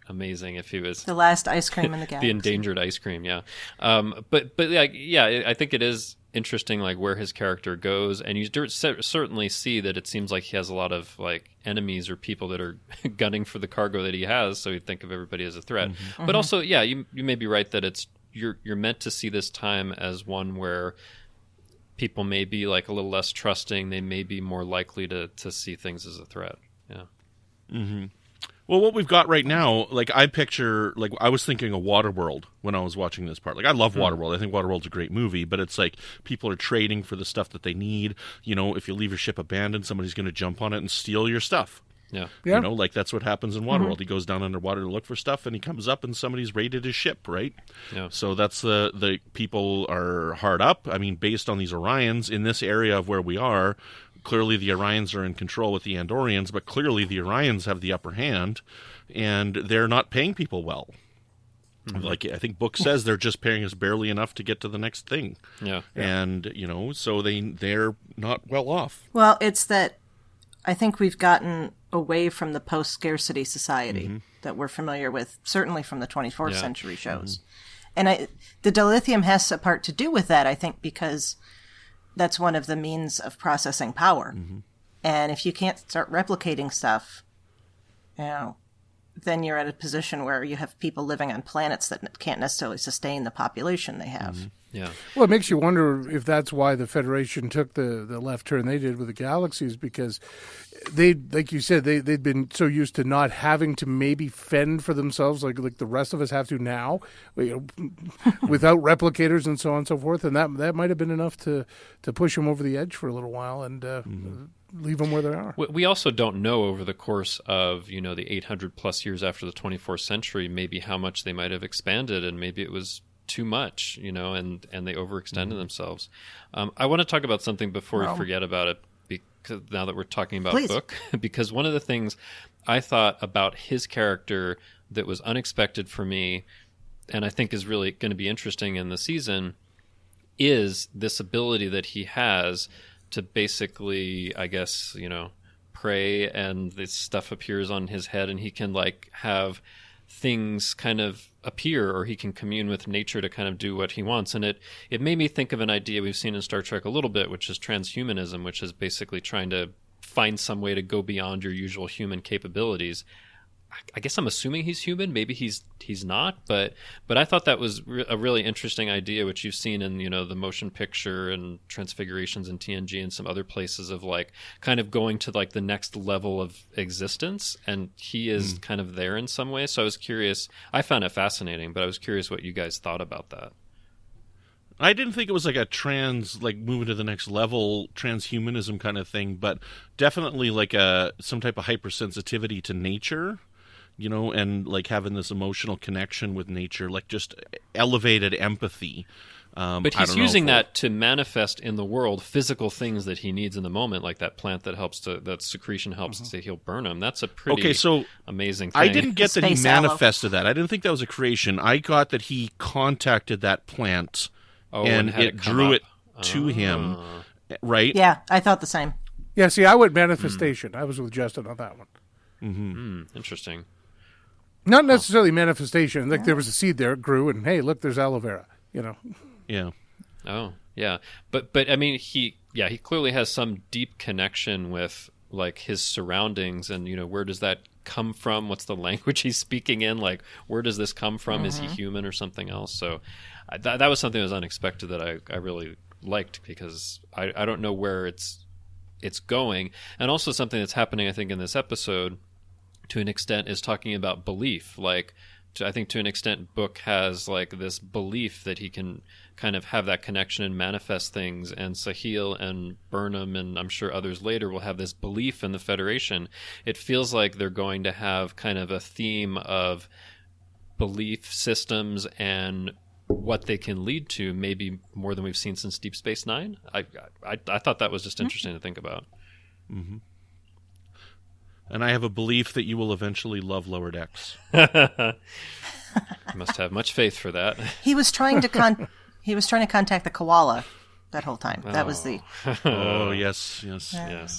amazing if he was the last ice cream in the galaxy. The endangered ice cream. But like, I think it is interesting, like where his character goes, and you certainly see that it seems like he has a lot of like enemies or people that are gunning for the cargo that he has, so you think of everybody as a threat. But also, you may be right that it's you're meant to see this time as one where people may be like a little less trusting, they may be more likely to see things as a threat. Well, what we've got right now, like I picture, like I was thinking of Waterworld when I was watching this part. Like I love Waterworld. I think Waterworld's a great movie, but it's like people are trading for the stuff that they need. You know, if you leave your ship abandoned, somebody's going to jump on it and steal your stuff. Yeah. You know, like that's what happens in Waterworld. He goes down underwater to look for stuff, and he comes up and somebody's raided his ship, right? Yeah. So that's the people are hard up. I mean, based on these Orions in this area of where we are, clearly the Orions are in control with the Andorians, but clearly the Orions have the upper hand, and they're not paying people well. Like I think book says, they're just paying us barely enough to get to the next thing. And you know, so they're not well off. Well, it's that I think we've gotten away from the post-scarcity society that we're familiar with, certainly from the 24th century shows. And the dilithium has a part to do with that, I think, because that's one of the means of processing power. And if you can't start replicating stuff, you know, then you're at a position where you have people living on planets that can't necessarily sustain the population they have. Well, it makes you wonder if that's why the Federation took the left turn they did with the galaxies, because they, like you said, they'd been so used to not having to maybe fend for themselves like the rest of us have to now, you know, without replicators and so on and so forth. And that might have been enough to push them over the edge for a little while and leave them where they are. We also don't know over the course of, you know, the 800 plus years after the 24th century, maybe how much they might have expanded, and maybe it was too much, you know, and they overextended themselves. I want to talk about something before we forget about it, because now that we're talking about book, because one of the things I thought about his character that was unexpected for me, and I think is really going to be interesting in the season, is this ability that he has to basically, I guess, you know, pray, and this stuff appears on his head, and he can like have things kind of appear, or he can commune with nature to kind of do what he wants. And it made me think of an idea we've seen in Star Trek a little bit, which is transhumanism, which is basically trying to find some way to go beyond your usual human capabilities. I guess I'm assuming he's human. Maybe he's not, but I thought that was a really interesting idea, which you've seen in, you know, the motion picture and Transfigurations in TNG and some other places, of like kind of going to like the next level of existence, and he is kind of there in some way. So I was curious. I found it fascinating, but I was curious what you guys thought about that. I didn't think it was like a moving to the next level transhumanism kind of thing, but definitely like some type of hypersensitivity to nature. You know, and like having this emotional connection with nature, like just elevated empathy. But he's using that to manifest in the world physical things that he needs in the moment, like that plant that secretion helps to say he'll burn him. That's a pretty amazing thing. I didn't get that he manifested that. I didn't think that was a creation. I got that he contacted that plant and it drew it to him, right? Yeah, I thought the same. Yeah, see, I went manifestation. I was with Justin on that one. Interesting. Not necessarily manifestation. Like there was a seed there, it grew, and hey, look, there's aloe vera. You know. Yeah. Oh, yeah. But I mean, he clearly has some deep connection with like his surroundings, and you know, where does that come from? What's the language he's speaking in? Like, where does this come from? Is he human or something else? So that was something that was unexpected that I really liked, because I don't know where it's going, and also something that's happening, I think, in this episode to an extent, is talking about belief. Like, I think to an extent, Book has like this belief that he can kind of have that connection and manifest things, and Sahil and Burnham, and I'm sure others later, will have this belief in the Federation. It feels like they're going to have kind of a theme of belief systems and what they can lead to, maybe more than we've seen since Deep Space Nine. I thought that was just interesting to think about. Mm-hmm. And I have a belief that you will eventually love Lower Decks. You must have much faith for that. He was trying to contact the koala that whole time. That was the... Oh, yes.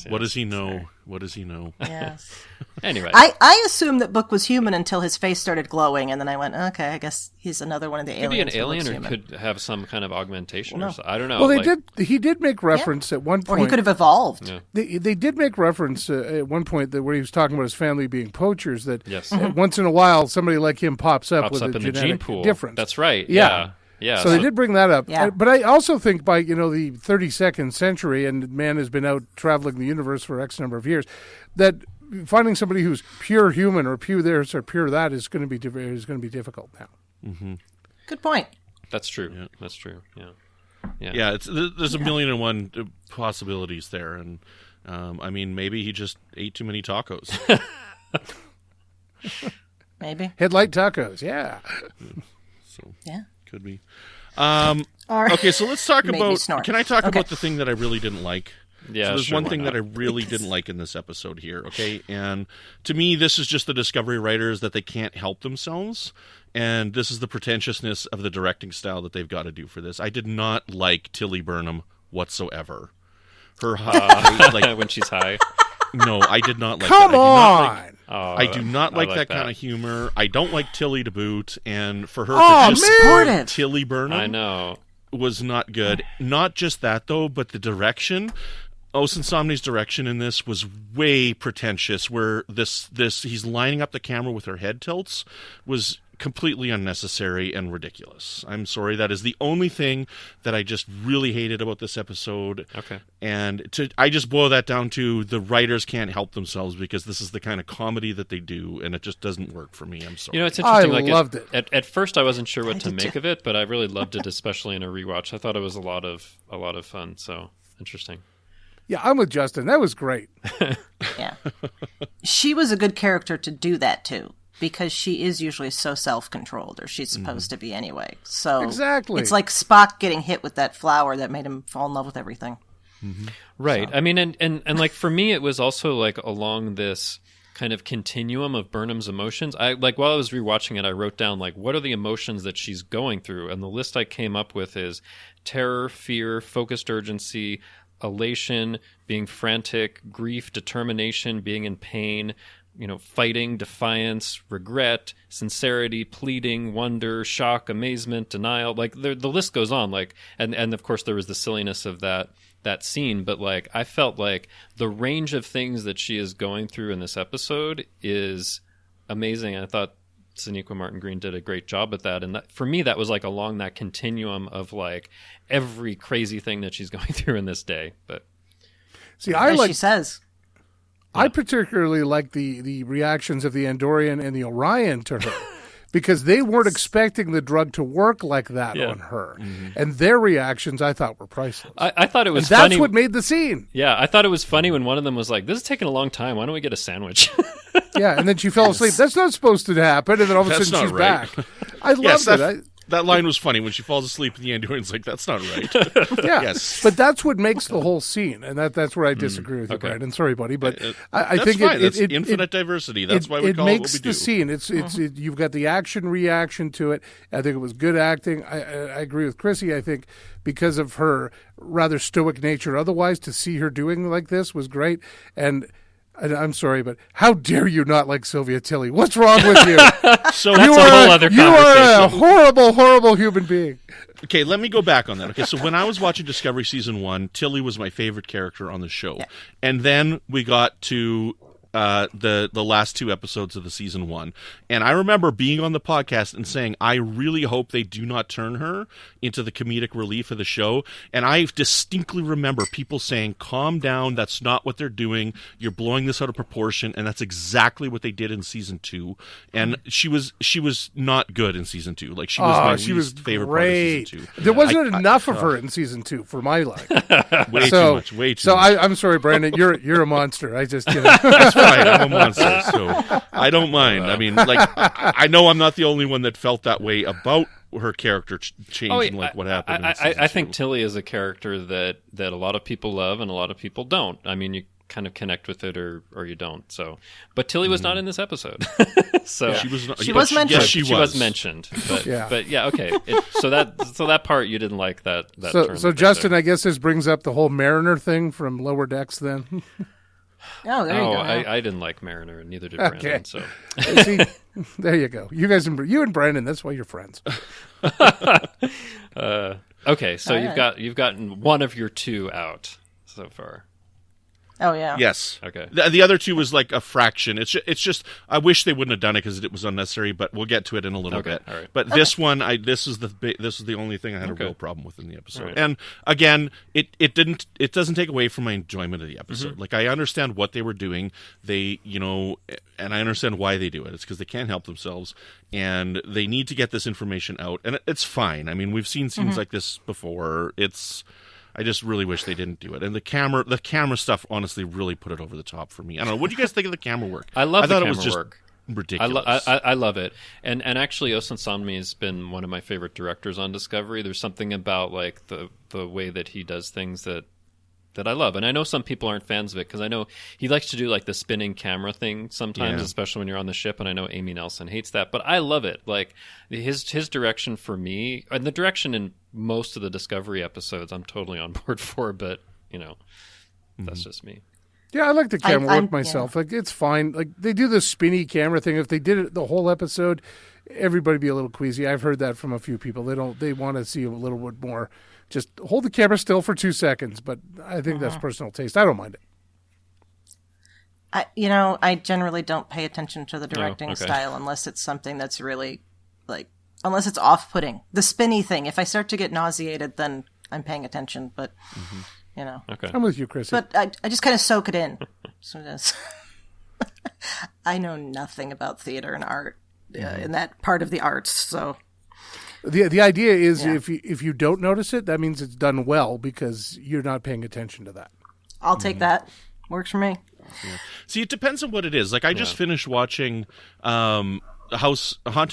What does he know? Sorry. What does he know? Yes. Anyway. I assumed that Book was human until his face started glowing, and then I went, okay, I guess he's another one of the aliens. Could be an alien, or human. could have some kind of augmentation Well, or so. I don't know. Well, he did make reference at one point. Or he could have evolved. Yeah. They did make reference at one point that where he was talking about his family being poachers, that Yes. once in a while somebody like him pops up with in a the gene genetic pool. difference. That's right. Yeah. Yeah. So they did bring that up. Yeah. But I also think by, the 32nd century, and man has been out traveling the universe for X number of years, that finding somebody who's pure human or pure this or pure that is going to be difficult now. Mm-hmm. Good point. That's true. Yeah. That's true. Yeah. Yeah, there's a million and one possibilities there, and I mean, maybe he just ate too many tacos. Maybe. Headlight tacos, yeah. So Yeah. could be. Or Okay, so let's talk made me about. snort. Can I talk Okay. about the thing that I really didn't like? Yeah, So there's sure, one why thing not? that I really didn't like in this episode here, okay? And to me, this is just the Discovery writers that they can't help themselves. And this is the pretentiousness of the directing style that they've got to do for this. I did not like Tilly Burnham whatsoever. Her like when she's high. no, I did not like Come that. on! I do not like that kind that. of humor. I don't like Tilly to boot. And for her Oh, to just man! Supportive. Tilly Burnham I know. was not good. Not just that, though, but the direction. Osen Somni's direction in this was way pretentious, where this he's lining up the camera with her head tilts was completely unnecessary and ridiculous. I'm sorry, that is the only thing that I just really hated about this episode. Okay. And I just boil that down to the writers can't help themselves, because this is the kind of comedy that they do, and it just doesn't work for me. I'm sorry. It's interesting. I like loved it. At first, I wasn't sure what to did make too. of it, but I really loved it, especially in a rewatch. I thought it was a lot of fun. So interesting. Yeah, I'm with Justin. That was great. Yeah. She was a good character to do that too, because she is usually so self-controlled, or she's supposed to be anyway. So Exactly. it's like Spock getting hit with that flower that made him fall in love with everything. Right. I mean, and like for me, it was also like along this kind of continuum of Burnham's emotions. I like while I was rewatching it, I wrote down like what are the emotions that she's going through, and the list I came up with is terror, fear, focused urgency, elation, being frantic, grief, determination, being in pain, fighting, defiance, regret, sincerity, pleading, wonder, shock, amazement, denial. Like the list goes on. Like, and of course there was the silliness of that scene, but like I felt like the range of things that she is going through in this episode is amazing. I thought Sonequa Martin Green did a great job at that, and that, for me, that was like along that continuum of like every crazy thing that she's going through in this day. But See, As she says. I particularly like the reactions of the Andorian and the Orion to her, because they weren't expecting the drug to work like that on her. Mm-hmm. And their reactions, I thought, were priceless. I thought it was and funny. that's what made the scene. Yeah, I thought it was funny when one of them was like, "This is taking a long time. Why don't we get a sandwich?" Yeah, and then she fell asleep. That's not supposed to happen. And then all of a That's sudden she's not right. back. I loved it. That line was funny when she falls asleep and the Andorian's like, "That's not right." Yeah, Yes. but that's what makes the whole scene, and that's where I disagree with you, okay. Brandon. Sorry, buddy, but I That's think fine. That's it infinite diversity. That's why we call makes it what we the do. scene. It's you've got the action reaction to it. I think it was good acting. I agree with Chrissy. I think because of her rather stoic nature, otherwise, to see her doing like this was great. And I'm sorry, but how dare you not like Sylvia Tilly? What's wrong with you? So That's a whole other You are a conversation. horrible, horrible human being. Okay, let me go back on that. Okay, so when I was watching Discovery Season 1, Tilly was my favorite character on the show. Yeah. And then we got to the last 2 episodes of the season 1, and I remember being on the podcast and saying, I really hope they do not turn her into the comedic relief of the show. And I distinctly remember people saying, calm down, that's not what they're doing, you're blowing this out of proportion. And that's exactly what they did in season 2. And she was not good in season 2. Like, she was my least favorite part of season 2. There wasn't enough of her in season 2 for my liking. Way too much. So I'm sorry, Brandon, you're a monster. I just That's fine. I'm a monster, so I don't mind. I mean, like, I know I'm not the only one that felt that way about her character changing, like what happened. I think Tilly is a character that a lot of people love and a lot of people don't. I mean, you kind of connect with it or you don't. So, but Tilly was not in this episode. So she was mentioned. Yes, she was mentioned. But yeah, okay. So that part you didn't like that. So Justin, I guess this brings up the whole Mariner thing from Lower Decks. Then. Oh, there you go. I didn't like Mariner, and neither did Brandon. So see, there you go. You guys, you and Brandon, that's why you're friends. Okay, so you've gotten one of your 2 out so far. Oh, yeah. Yes. Okay. The other 2 was like a fraction. It's just I wish they wouldn't have done it because it was unnecessary. But we'll get to it in a little bit. All right. But this one, this is the only thing I had a real problem with in the episode. Right. And again, it doesn't take away from my enjoyment of the episode. Mm-hmm. Like, I understand what they were doing. They, and I understand why they do it. It's because they can't help themselves, and they need to get this information out. And it's fine. I mean, we've seen scenes like this before. I just really wish they didn't do it. And the camera stuff honestly really put it over the top for me. I don't know. What do you guys think of the camera work? I thought the camera it was just work. Ridiculous. I love it. And actually, Osen Sanmi has been one of my favorite directors on Discovery. There's something about like the way that he does things that I love. And I know some people aren't fans of it because I know he likes to do like the spinning camera thing sometimes, especially when you're on the ship. And I know Amy Nelson hates that, but I love it. Like his direction for me, and the direction in most of the Discovery episodes, I'm totally on board for. But that's just me. Yeah, I like the camera work myself. Yeah. Like, it's fine. Like, they do the spinny camera thing. If they did it the whole episode, everybody would be a little queasy. I've heard that from a few people. They want to see a little bit more. Just hold the camera still for 2 seconds. But I think that's personal taste. I don't mind it. I generally don't pay attention to the directing style unless it's something that's really, like, unless it's off-putting. The spinny thing, if I start to get nauseated, then I'm paying attention. But... Okay. I'm with you, Chrissy. But I just kind of soak it in. I know nothing about theater and art in that part of the arts. So the idea is if you don't notice it, that means it's done well because you're not paying attention to that. I'll take that. Works for me. Yeah. See, it depends on what it is. Like, I just finished watching Haunting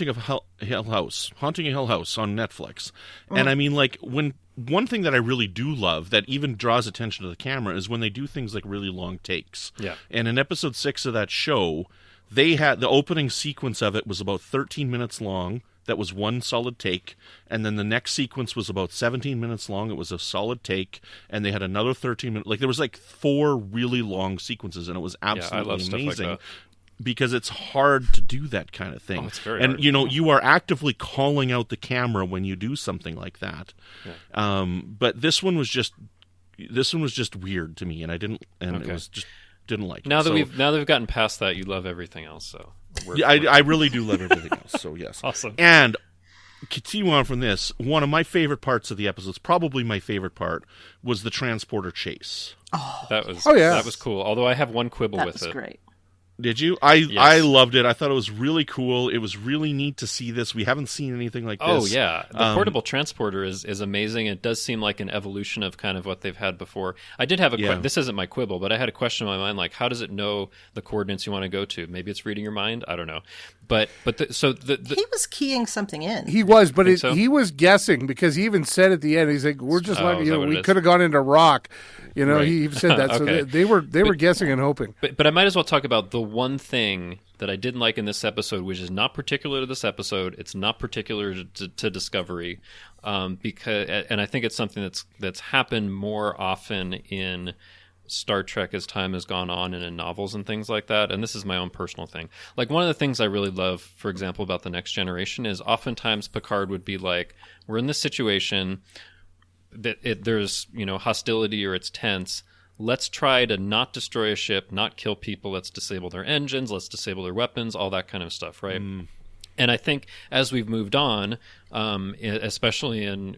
of Hill House on Netflix, and I mean, like, when one thing that I really do love that even draws attention to the camera is when they do things like really long takes. Yeah. And in episode 6 of that show, they had the opening sequence of it was about 13 minutes long. That was one solid take, and then the next sequence was about 17 minutes long. It was a solid take, and they had another 13 minutes. Like, there was like 4 really long sequences, and it was absolutely amazing. Like, because it's hard to do that kind of thing. It's very hard. You are actively calling out the camera when you do something like that. Yeah. But this one was just weird to me, and it was just didn't like it. Now that we've gotten past that, you love everything else. So I really do love everything else. So yes, awesome. And continue on from this. One of my favorite parts of the episodes, probably my favorite part, was the transporter chase. That was cool. Although I have one quibble with it. That was great. Did you? I loved it. I thought it was really cool. It was really neat to see this. We haven't seen anything like this. Oh, yeah. The portable transporter is amazing. It does seem like an evolution of kind of what they've had before. I did have this isn't my quibble, but I had a question in my mind, like, how does it know the coordinates you want to go to? Maybe it's reading your mind? I don't know. But he was keying something in. He was, but he was guessing because he even said at the end, he's like, we're just we could have gone into rock. Right. He said that. So they were guessing and hoping. But I might as well talk about the one thing that I didn't like in this episode, which is not particular to this episode. It's not particular to Discovery, and I think it's something that's happened more often in Star Trek as time has gone on and in novels and things like that. And this is my own personal thing. Like, one of the things I really love, for example, about The Next Generation is oftentimes Picard would be like, we're in this situation that there's hostility or it's tense. let's try to not destroy a ship, not kill people. Let's disable their engines. Let's disable their weapons, all that kind of stuff, right? And I think as we've moved on, especially in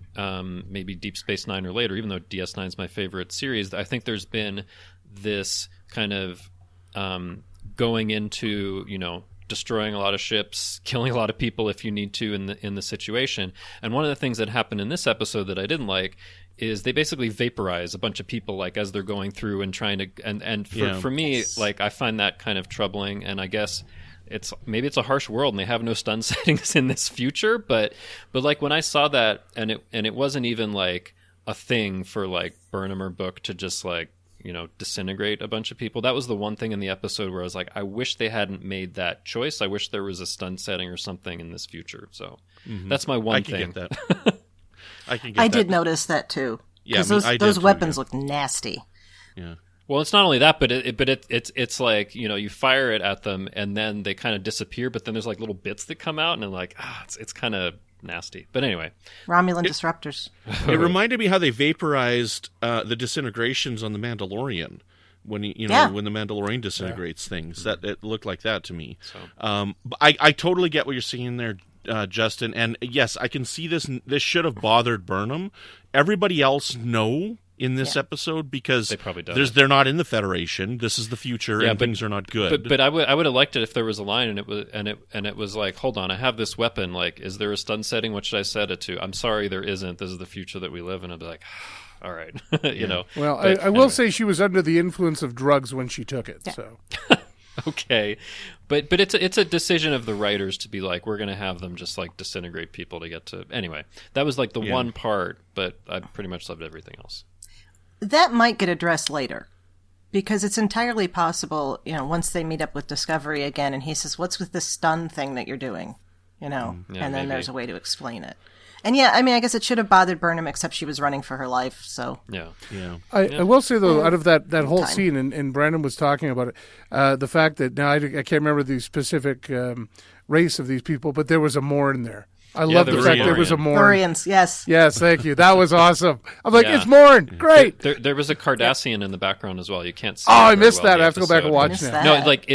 maybe Deep Space Nine or later, even though DS9 is my favorite series, I think there's been this kind of going into, destroying a lot of ships, killing a lot of people if you need to in the situation. And one of the things that happened in this episode that I didn't like is they basically vaporize a bunch of people, like, as they're going through and trying to and for me, like, I find that kind of troubling. And I guess maybe it's a harsh world and they have no stun settings in this future, but like when I saw that and it wasn't even like a thing for like Burnham or Book to just like disintegrate a bunch of people. That was the one thing in the episode where I was like, I wish they hadn't made that choice. I wish there was a stun setting or something in this future. So that's my one thing. I can get that. I did notice that too. Yeah, those weapons look nasty. Yeah. Well, it's not only that, but it's like, you fire it at them and then they kind of disappear, but then there's like little bits that come out and like, it's kind of nasty. But anyway. Romulan disruptors. It reminded me how they vaporized the disintegrations on the Mandalorian when when the Mandalorian disintegrates things. That it looked like that to me. So. But I totally get what you're saying there, Justin. And yes, I can see this. This should have bothered Burnham. Everybody else in this episode because they probably they're not in the Federation. This is the future, and things are not good. But I would have liked it if there was a line and it was like, hold on, I have this weapon. Like, is there a stun setting? What should I set it to? I'm sorry, there isn't. This is the future that we live in. I'd be like, all right, Well, I will say she was under the influence of drugs when she took it. Yeah. So. Okay, but it's a decision of the writers to be like, we're going to have them just like disintegrate people to get to. Anyway, that was like the one part, but I pretty much loved everything else. That might get addressed later, because it's entirely possible, once they meet up with Discovery again, and he says, "What's with this stun thing that you're doing?" and then maybe there's a way to explain it. And I guess it should have bothered Burnham, except she was running for her life. So I will say though, out of that whole scene, and Brandon was talking about it, the fact that now I can't remember the specific race of these people, but there was a Morn there. I love the fact there was a Morn. Thorians, yes. Yes, thank you. That was awesome. I'm like, it's Morn. Great. There was a Cardassian in the background as well. You can't see I missed that. I have to go back and watch now. No, like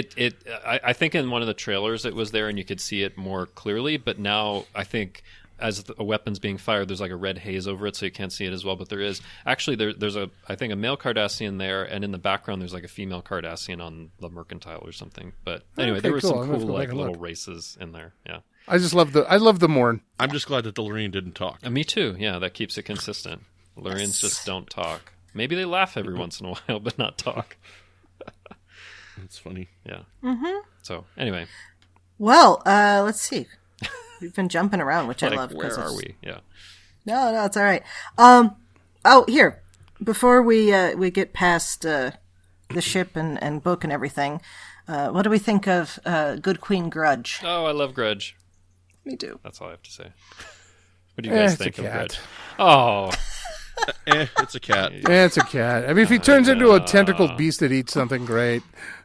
I think in one of the trailers it was there and you could see it more clearly, but now I think as a weapon's being fired, there's like a red haze over it, so you can't see it as well. But there is actually there's a male Cardassian there, and in the background there's like a female Cardassian on the Mercantile or something. But anyway, there were some cool like little races in there. Yeah, I love the Morn. I'm just glad that the Lurian didn't talk. Me too. Yeah, that keeps it consistent. Lurians just don't talk. Maybe they laugh every once in a while, but not talk. That's funny. Yeah. Mm-hmm. So anyway, well, let's see. We've been jumping around, which I love. Where are we? Yeah. No, it's all right. Here, before we get past the ship and book and everything, what do we think of Good Queen Grudge? Oh, I love Grudge. Me too. That's all I have to say. What do you guys think of cat. Grudge? Oh. It's a cat. It's a cat. I mean, if he turns into a tentacled beast that eats something, great.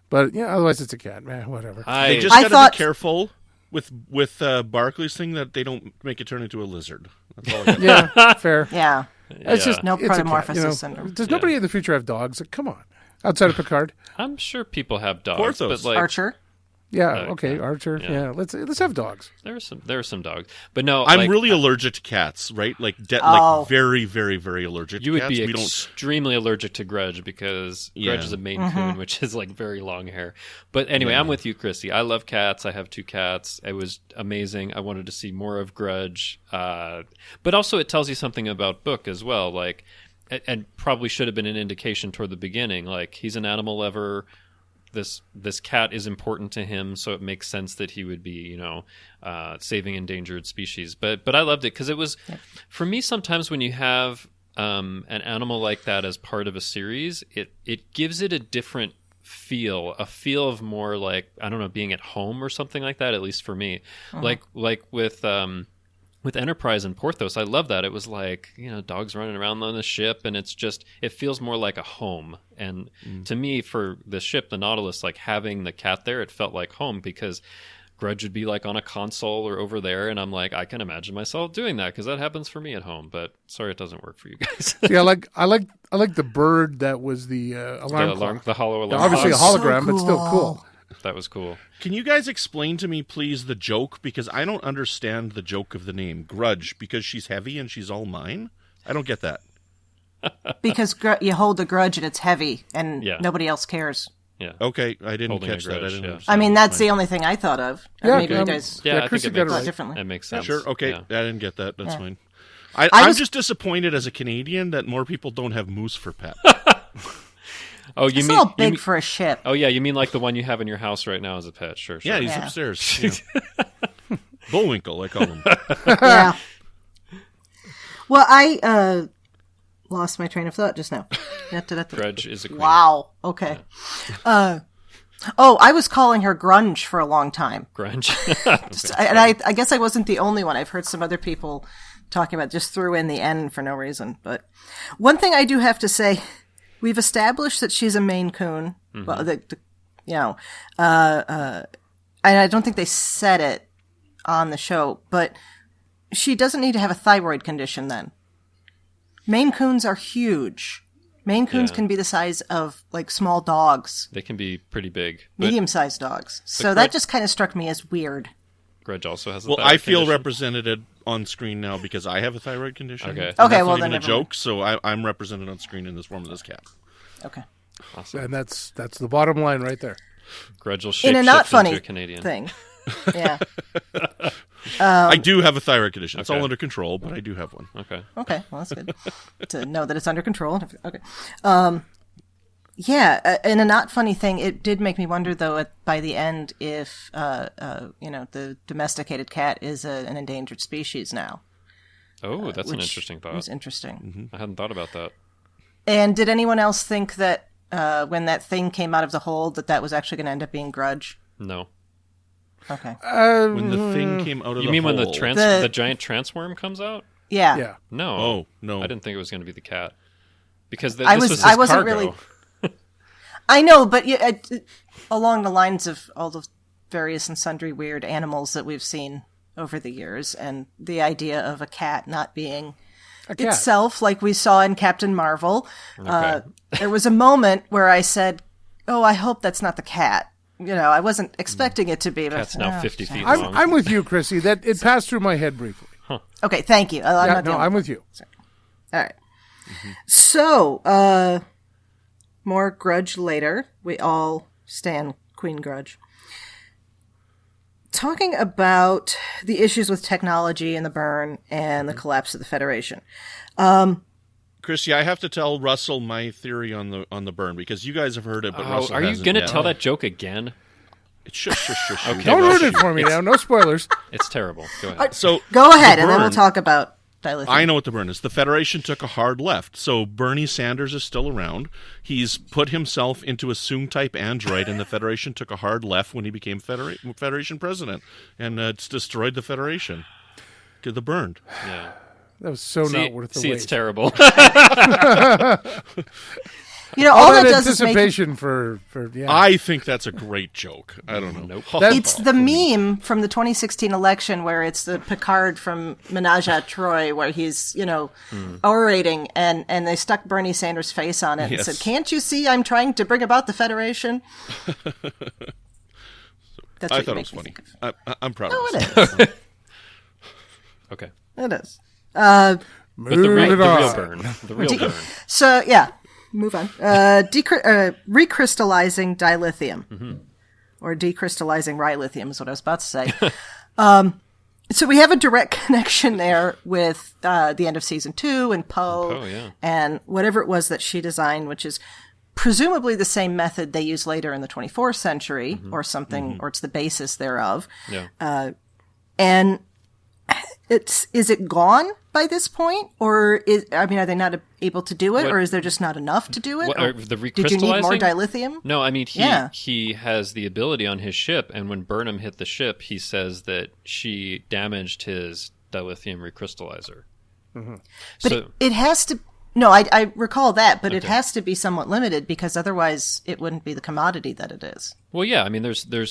But otherwise it's a cat. Man, whatever. They just gotta be careful with Barclay's thing that they don't make it turn into a lizard. That's all I Yeah, fair. Yeah. It's just no protomorphosis syndrome. Does nobody in the future have dogs? Like, come on. Outside of Picard? I'm sure people have dogs. Porthos. But like, Archer? Yeah, okay, Archer. Yeah, let's have dogs. There are some dogs. But no, I'm really allergic to cats, right? Like like very, very, very allergic to cats. You would be extremely allergic to Grudge because Grudge is a Maine Coon, which is like very long hair. But anyway, I'm with you, Chrissy. I love cats. I have 2 cats. It was amazing. I wanted to see more of Grudge. But also it tells you something about Book as well. Like, and probably should have been an indication toward the beginning. Like, he's an animal lover. This cat is important to him, so it makes sense that he would be, saving endangered species. But I loved it because it was, for me, sometimes when you have an animal like that as part of a series, it gives it a different feel, a feel of more like, I don't know, being at home or something like that. At least for me, like with Enterprise and Porthos, I love that. It was like, dogs running around on the ship, and it feels more like a home. And to me, for the ship, the Nautilus, like having the cat there, it felt like home because Grudge would be like on a console or over there, and I'm like, I can imagine myself doing that because that happens for me at home. But sorry, it doesn't work for you guys. See, I like the bird that was the alarm clock. The hollow alarm. Obviously a clock. hologram, but still cool. That was cool. Can you guys explain to me, please, the joke? Because I don't understand the joke of the name Grudge. Because she's heavy and she's all mine. I don't get that. Because you hold a grudge and it's heavy, and Yeah. nobody else cares. Yeah. Okay, I didn't Holding a catch that. I grudge, didn't yeah. understand. I mean, that's the only thing I thought of. Yeah, Maybe you guys Yeah, I think Chrissie it got it makes, right. differently. It makes sense. Sure, okay, Yeah. I didn't get that. That's Yeah. fine. I I'm was- just disappointed as a Canadian that more people don't have moose for pets. Oh, you It's mean a little you big mean- for a ship. Oh yeah, you mean like the one you have in your house right now as a pet? Sure. Yeah, he's Yeah. upstairs. Yeah. Bullwinkle, I call him. Yeah. Well, I lost my train of thought just now. Grudge is a queen. Wow. Okay. I was calling her grunge for a long time. Grunge. And I guess I wasn't the only one. I've heard some other people talking about, just threw in the N for no reason. But one thing I do have to say, we've established that she's a Maine Coon. Well, and I don't think they said it on the show, but she doesn't need to have a thyroid condition then. Maine Coons are huge. Maine Coons Yeah. can be the size of like small dogs, They can be pretty big. But medium-sized dogs. So Grudge- that just kind of struck me as weird. Grudge also has a Well, thyroid I feel condition. represented on screen now because I have a thyroid condition. Okay. And Okay, that's well, not then even a never joke, so I'm represented on screen in this form of this cat. Okay. Awesome. And that's the bottom line right there. Grudge will In shape a not funny into a Canadian. thing. Yeah. I do have a thyroid condition. It's okay. all under control, but I do have one. Okay. Okay. Well, that's good to know that it's under control. Okay. In a not funny thing, it did make me wonder, though, by the end, if the domesticated cat is an endangered species now. Oh, that's an which interesting thought. was interesting. I hadn't thought about that. And did anyone else think that when that thing came out of the hole, that was actually going to end up being Grudge? No. Okay. When the thing came out of You the mean when hole. the giant transworm comes out? Yeah. Yeah. No. Oh, no. I didn't think it was going to be the cat. Because I this was his I wasn't cargo. really. I know, but along the lines of all the various and sundry weird animals that we've seen over the years, and the idea of a cat not being A cat. itself, like we saw in Captain Marvel, Okay. there was a moment where I said, "Oh, I hope that's not the cat." I wasn't expecting it to be. But Cat's now 50 feet I'm long. I'm with you, Chrissy. That it passed through my head briefly. Okay, thank you. I'm Yeah, not the no, only I'm with you. All right. So, more Grudge later. We all stand Queen Grudge. Talking about the issues with technology and the burn and the collapse of the Federation. Chrissy, I have to tell Russell my theory on the burn because you guys have heard it, but Russell are you hasn't going to yet. tell that joke again? Shush. Okay. Don't well, ruin it for me now. No spoilers. It's terrible. Go ahead. So Go ahead, the and then we'll burn- talk about dilithium. I know what the burn is. The Federation took a hard left, so Bernie Sanders is still around. He's put himself into a Soong-type android, and the Federation took a hard left when he became Federation president, and it's destroyed the Federation. The burned. Yeah. That was so not worth the wait. It's terrible. All All that that does is make anticipation for yeah. I think that's a great joke. I don't know. Nope. it's the meme from the 2016 election where it's the Picard from Menage a Trois where he's, orating and they stuck Bernie Sanders' face on it and Yes. said, "Can't you see I'm trying to bring about the Federation?" That's I what thought you it was make me funny. think of. I'm proud No, of it myself. is. Okay. It is. But the Move real it on. burn. The real burn. So, yeah, move on. Recrystallizing dilithium. Or decrystallizing rhylithium is what I was about to say. So we have a direct connection there with the end of season 2 and Poe Poe, yeah. and whatever it was that she designed, which is presumably the same method they use later in the 24th century or something, or it's the basis thereof. Yeah. And is it gone by this point, or are they not able to do it, What- or is there just not enough to do it? What, Or the did you need more recrystallizing? dilithium? No, I mean Yeah. he has the ability on his ship, and when Burnham hit the ship, he says that she damaged his dilithium recrystallizer. But it has to. No, I recall that, but it has to be somewhat limited because otherwise it wouldn't be the commodity that it is. Well, yeah, I mean, there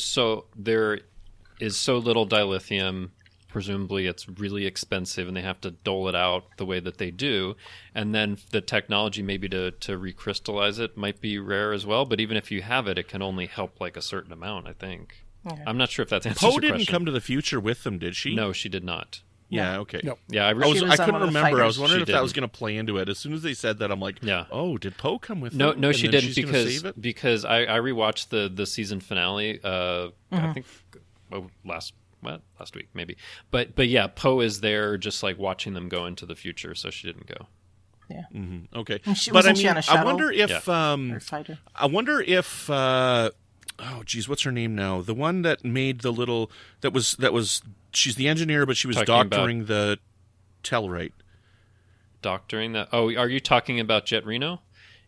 is so little dilithium. Presumably it's really expensive and they have to dole it out the way that they do. And then the technology maybe to recrystallize it might be rare as well. But even if you have it, it can only help like a certain amount, I think. Okay. I'm not sure if that's answers your question. Poe didn't come to the future with them, did she? No, she did not. Yeah, okay. No. Yeah, I couldn't remember. I was wondering if that was didn't. going to play into it. As soon as they said that, I'm like, oh, did Poe come with them? No, she didn't because I rewatched the season finale. I think last week maybe. But yeah, Poe is there just like watching them go into the future, so she didn't go. Yeah. Mm-hmm. Okay. But I mean, I wonder if or fighter? I wonder if oh geez, what's her name now? The one that made the little that was she's the engineer, but she was doctoring the Tellurite. Doctoring that? Oh, are you talking about Jet Reno?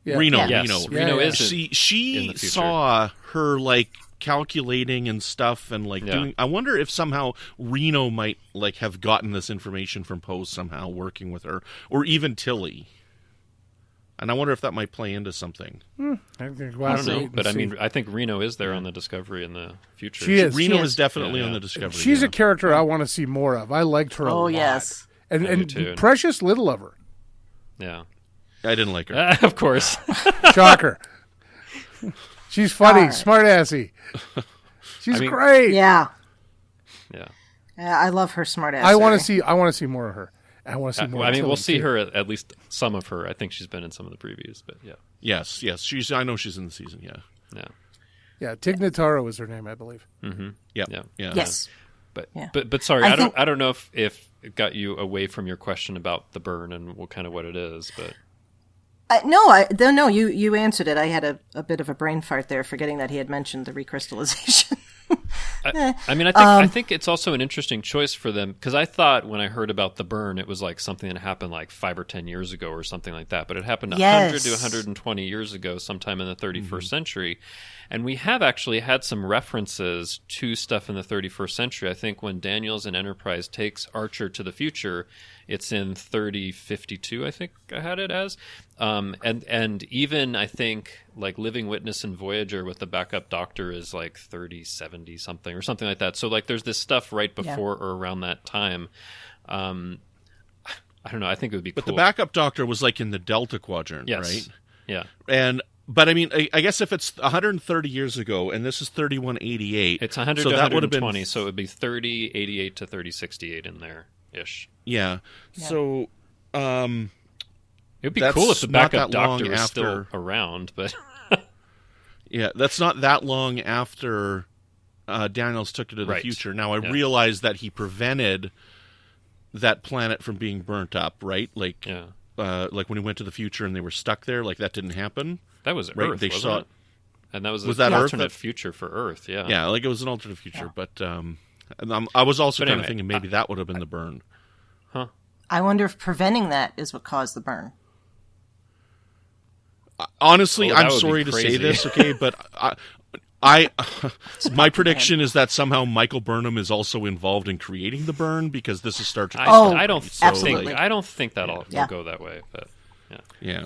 Yeah. Reno. Reno is. She saw her like calculating and stuff and like doing. I wonder if somehow Reno might like have gotten this information from Poe somehow, working with her, or even Tilly. And I wonder if that might play into something. I don't know, but I mean, I think Reno is there on the Discovery in the future. She is. Reno is definitely on the Discovery. She's a character I want to see more of. I liked her a lot. Oh, yes. And precious little of her. Yeah. I didn't like her. Of course. Shocker. She's funny, smart-assy. She's great. Yeah. Yeah. I love her smart-ass. I want to see more of her. I want to see more. I mean, we'll see her at least some of her. I think she's been in some of the previews, but yeah. Yes. I know she's in the season. Yeah. Yeah. Tig Notaro is her name, I believe. Mm-hmm. Yeah. Yes. But sorry, I don't know if it got you away from your question about the burn and what it is, but. No, you answered it. I had a bit of a brain fart there, forgetting that he had mentioned the recrystallization. I think it's also an interesting choice for them, because I thought when I heard about the burn, it was like something that happened like 5 or 10 years ago or something like that. But it happened 100 to 120 years ago, sometime in the 31st century. And we have actually had some references to stuff in the 31st century. I think when Daniels and Enterprise takes Archer to the future, it's in 3052, I think I had it as. And even I think like Living Witness and Voyager with the backup Doctor is like 3070 something or something like that. So like there's this stuff right before or around that time. I don't know. I think it would be cool. But the backup Doctor was like in the Delta Quadrant, right? Yeah. But I mean, I guess if it's 130 years ago and this is 3188, it's 100 to 120, so it would be 3088 to 3068 in there ish. Yeah. So it would be cool if the backup Doctor was still around, but yeah, that's not that long after Daniels took it to the future. Now I realize that he prevented that planet from being burnt up, right? Like when he went to the future and they were stuck there, like that didn't happen. That was Earth, wasn't it? And that was that an Earth alternate future for Earth, yeah. Yeah, like it was an alternate future, but I was also kind of thinking maybe that would have been the burn. Huh. I wonder if preventing that is what caused the burn. Honestly, I'm sorry to say this, okay, but my prediction is that somehow Michael Burnham is also involved in creating the burn, because this is Star Trek. I don't think that'll go that way, but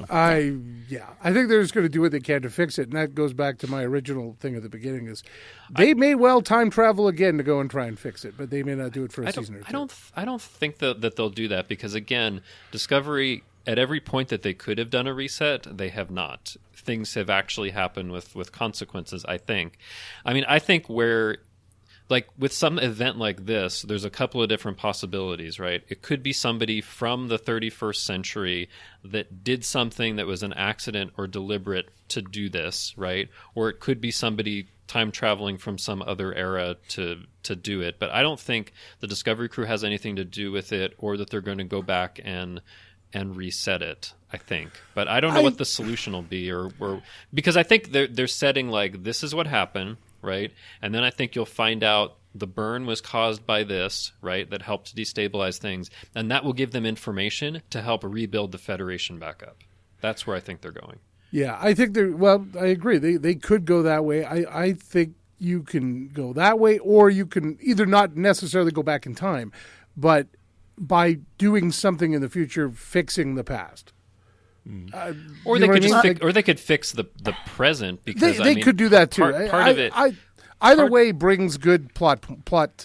I think they're just going to do what they can to fix it, and that goes back to my original thing at the beginning: is they may well time travel again to go and try and fix it, but they may not do it for a season or two. I don't think that they'll do that, because again, Discovery, at every point that they could have done a reset, they have not. Things have actually happened with consequences, I think. I mean, I think where, like with some event like this, there's a couple of different possibilities, right? It could be somebody from the 31st century that did something that was an accident or deliberate to do this, right? Or it could be somebody time traveling from some other era to do it. But I don't think the Discovery crew has anything to do with it, or that they're going to go back and reset it, I think. But I don't know what the solution will be, or because I think they're setting like, this is what happened, right? And then I think you'll find out the burn was caused by this, right? That helped destabilize things, and that will give them information to help rebuild the Federation back up. That's where I think they're going. Yeah, I think I agree. They could go that way. I think you can go that way, or you can either not necessarily go back in time, but by doing something in the future, fixing the past. Or they could just or they could fix the present, because they could do that too. Part of it. either way brings good plot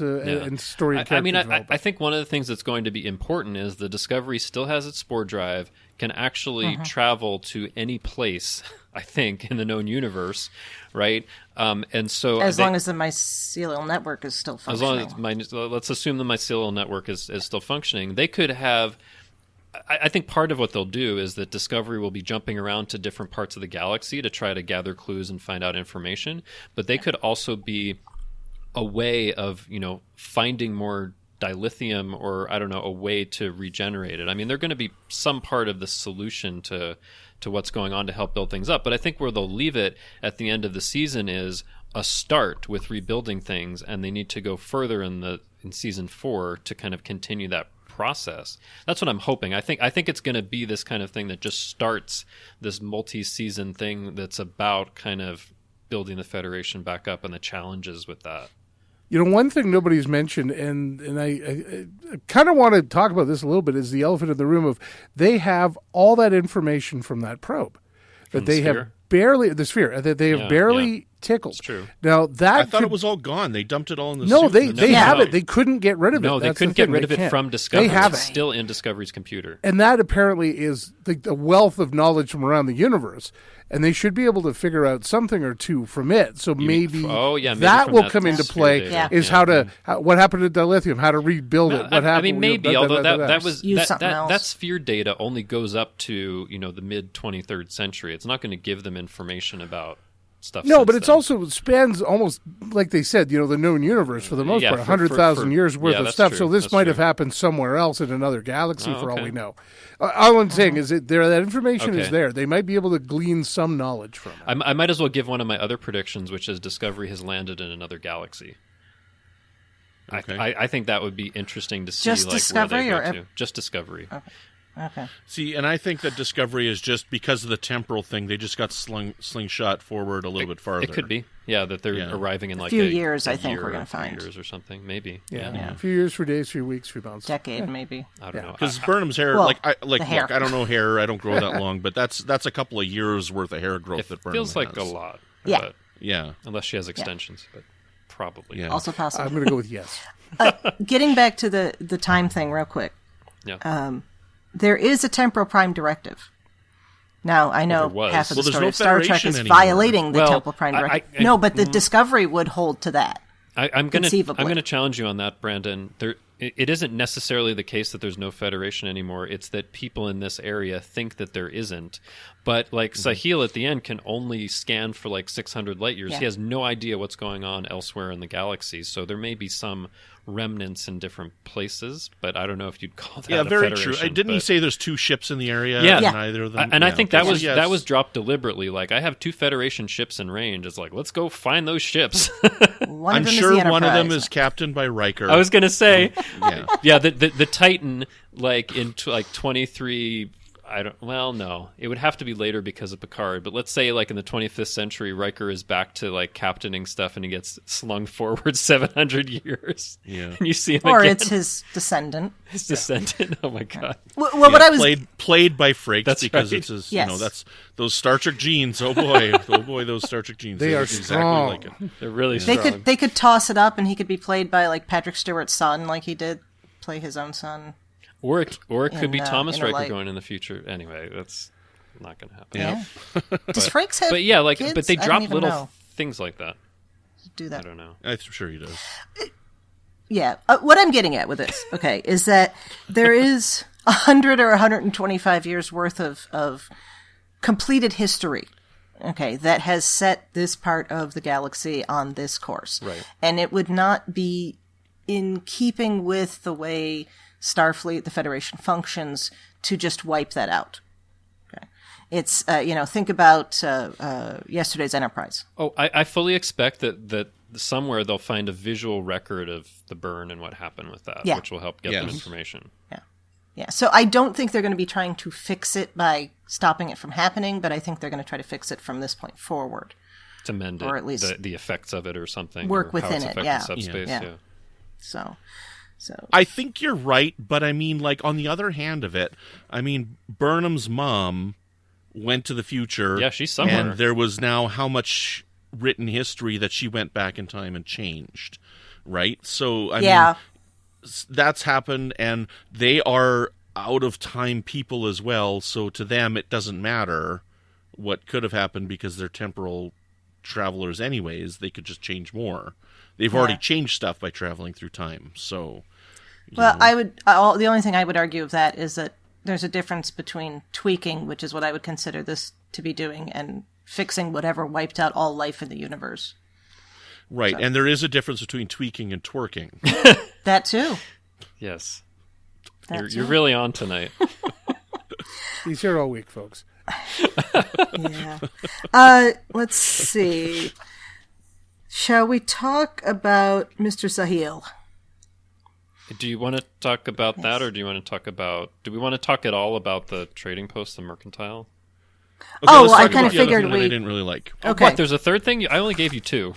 and story and character development. I think one of the things that's going to be important is the Discovery still has its spore drive, can actually travel to any place, I think, in the known universe, right? And so as long as the mycelial network is still functioning. Let's assume the mycelial network is still functioning. They could have. I think part of what they'll do is that Discovery will be jumping around to different parts of the galaxy to try to gather clues and find out information. But they could also be a way of, finding more dilithium or, I don't know, a way to regenerate it. I mean, they're going to be some part of the solution to what's going on to help build things up. But I think where they'll leave it at the end of the season is a start with rebuilding things, and they need to go further in season 4 to kind of continue that process. That's what I'm hoping. I think it's going to be this kind of thing that just starts this multi-season thing that's about kind of building the Federation back up and the challenges with that. One thing nobody's mentioned, and I kind of want to talk about this a little bit, is the elephant in the room of they have all that information from that probe that they have barely tickled. It's true. Now I thought it was all gone. They dumped it all in the No, suit. they have it. They couldn't get rid of it. No, they couldn't get rid of it from Discovery. They have it. It's still in Discovery's computer. And that apparently is the wealth of knowledge from around the universe. And they should be able to figure out something or two from it. So maybe that will come into play. Is what happened to dilithium, how to rebuild it. What happened? I mean, maybe. Although that sphere data only goes up to the mid 23rd century. It's not going to give them information about stuff. No, but it also spans almost, like they said, the known universe for the most part, 100,000 years worth of stuff. True. So this might have happened somewhere else in another galaxy for all we know. All I'm saying is that that information is there. They might be able to glean some knowledge from it. I might as well give one of my other predictions, which is Discovery has landed in another galaxy. Okay. I think that would be interesting to see. Just Discovery, where they go to. Just Discovery. Okay. See, and I think that Discovery is just because of the temporal thing. They just got slingshot forward a little bit farther. It could be, that they're arriving in like a few years. I think we're going to find years or something, maybe. A few years, few days, few weeks, few months, decade, maybe. I don't know. Because Burnham's hair, hair. Look, I don't know hair. I don't grow that long, but that's a couple of years worth of hair growth that Burnham feels like has. a lot. Yeah. But, unless she has extensions, but probably. Yeah. Also possible. I'm going to go with yes. Getting back to the time thing, real quick. Yeah. There is a temporal prime directive. Now, I know half of the story of Star Trek is violating the temporal prime directive. No, but the Discovery would hold to that. I'm going to challenge you on that, Brandon. It isn't necessarily the case that there's no Federation anymore. It's that people in this area think that there isn't. But Sahil at the end can only scan for 600 light years. Yeah. He has no idea what's going on elsewhere in the galaxy. So there may be some remnants in different places, but I don't know if you'd call that a very Federation. true. Didn't he say there's 2 ships in the area? Yeah. Neither of them. And I think that was dropped deliberately. I have 2 Federation ships in range. It's let's go find those ships. I'm sure one of them is captained by Riker. I was going to say, the Titan, in 23. No. It would have to be later because of Picard. But let's say, in the 25th century, Riker is back to, captaining stuff, and he gets slung forward 700 years. Yeah. And you see him or again. it's his descendant. His descendant? Oh, my God. Well, what I was... Played by Frakes, that's because right. it's his, yes. that's those Star Trek genes. Oh, boy. Those Star Trek genes. They are strong. Exactly like it. They're really strong. They could toss it up, and he could be played by, Patrick Stewart's son, like he did play his own son. Or it could be Thomas Riker going in the future. Anyway, that's not going to happen. Yeah. Does Frakes have kids? But they drop little things like that. Do that. I don't know. I'm sure he does. Yeah. What I'm getting at with this, is that there is 100 or 125 years worth of completed history, that has set this part of the galaxy on this course. Right. And it would not be in keeping with the way Starfleet, the Federation, functions to just wipe that out. It's, think about yesterday's Enterprise. Oh, I fully expect that somewhere they'll find a visual record of the burn and what happened with that, which will help get them information. Yeah. So I don't think they're going to be trying to fix it by stopping it from happening, but I think they're going to try to fix it from this point forward. To mend it, or at least the effects of it or something. Work within it, subspace, yeah. So I think you're right, but on the other hand of it, Burnham's mom went to the future. Yeah, she's somewhere. And there was now how much written history that she went back in time and changed, right? So, I Yeah. mean, that's happened, and they are out-of-time people as well, so to them it doesn't matter what could have happened because they're temporal travelers anyways. They could just change more. They've already changed stuff by traveling through time, so... Well, the only thing I would argue of that is that there's a difference between tweaking, which is what I would consider this to be doing, and fixing whatever wiped out all life in the universe. Right, and there is a difference between tweaking and twerking. That too. Yes. That You're too. really on tonight. He's here all week, folks. Yeah. Let's see. Shall we talk about Mr. Sahil? Do you want to talk about that, or do you want to talk about... Do we want to talk at all about the trading post, the mercantile? Okay, Oh, let's well, I talk kinda about the other figured thing that we- I didn't really like. Okay. What, there's a third thing? I only gave you two.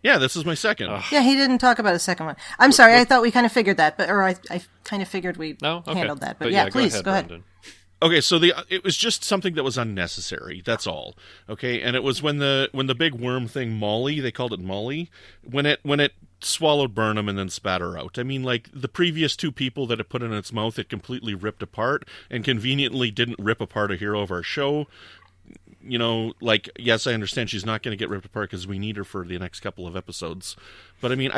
Yeah, this is my second. Yeah, he didn't talk about a second one. I'm sorry, I thought we kind of figured that, but I kind of figured we No? Okay. handled that. But yeah, please, go ahead. Brendan. Okay, so it was just something that was unnecessary. That's all. Okay, and it was when the big worm thing, Molly, they called it Molly, when it swallowed Burnham and then spat her out. I mean, like, the previous two people that it put in its mouth, it completely ripped apart, and conveniently didn't rip apart a hero of our show. You know, like, yes, I understand she's not going to get ripped apart because we need her for the next couple of episodes. But I mean,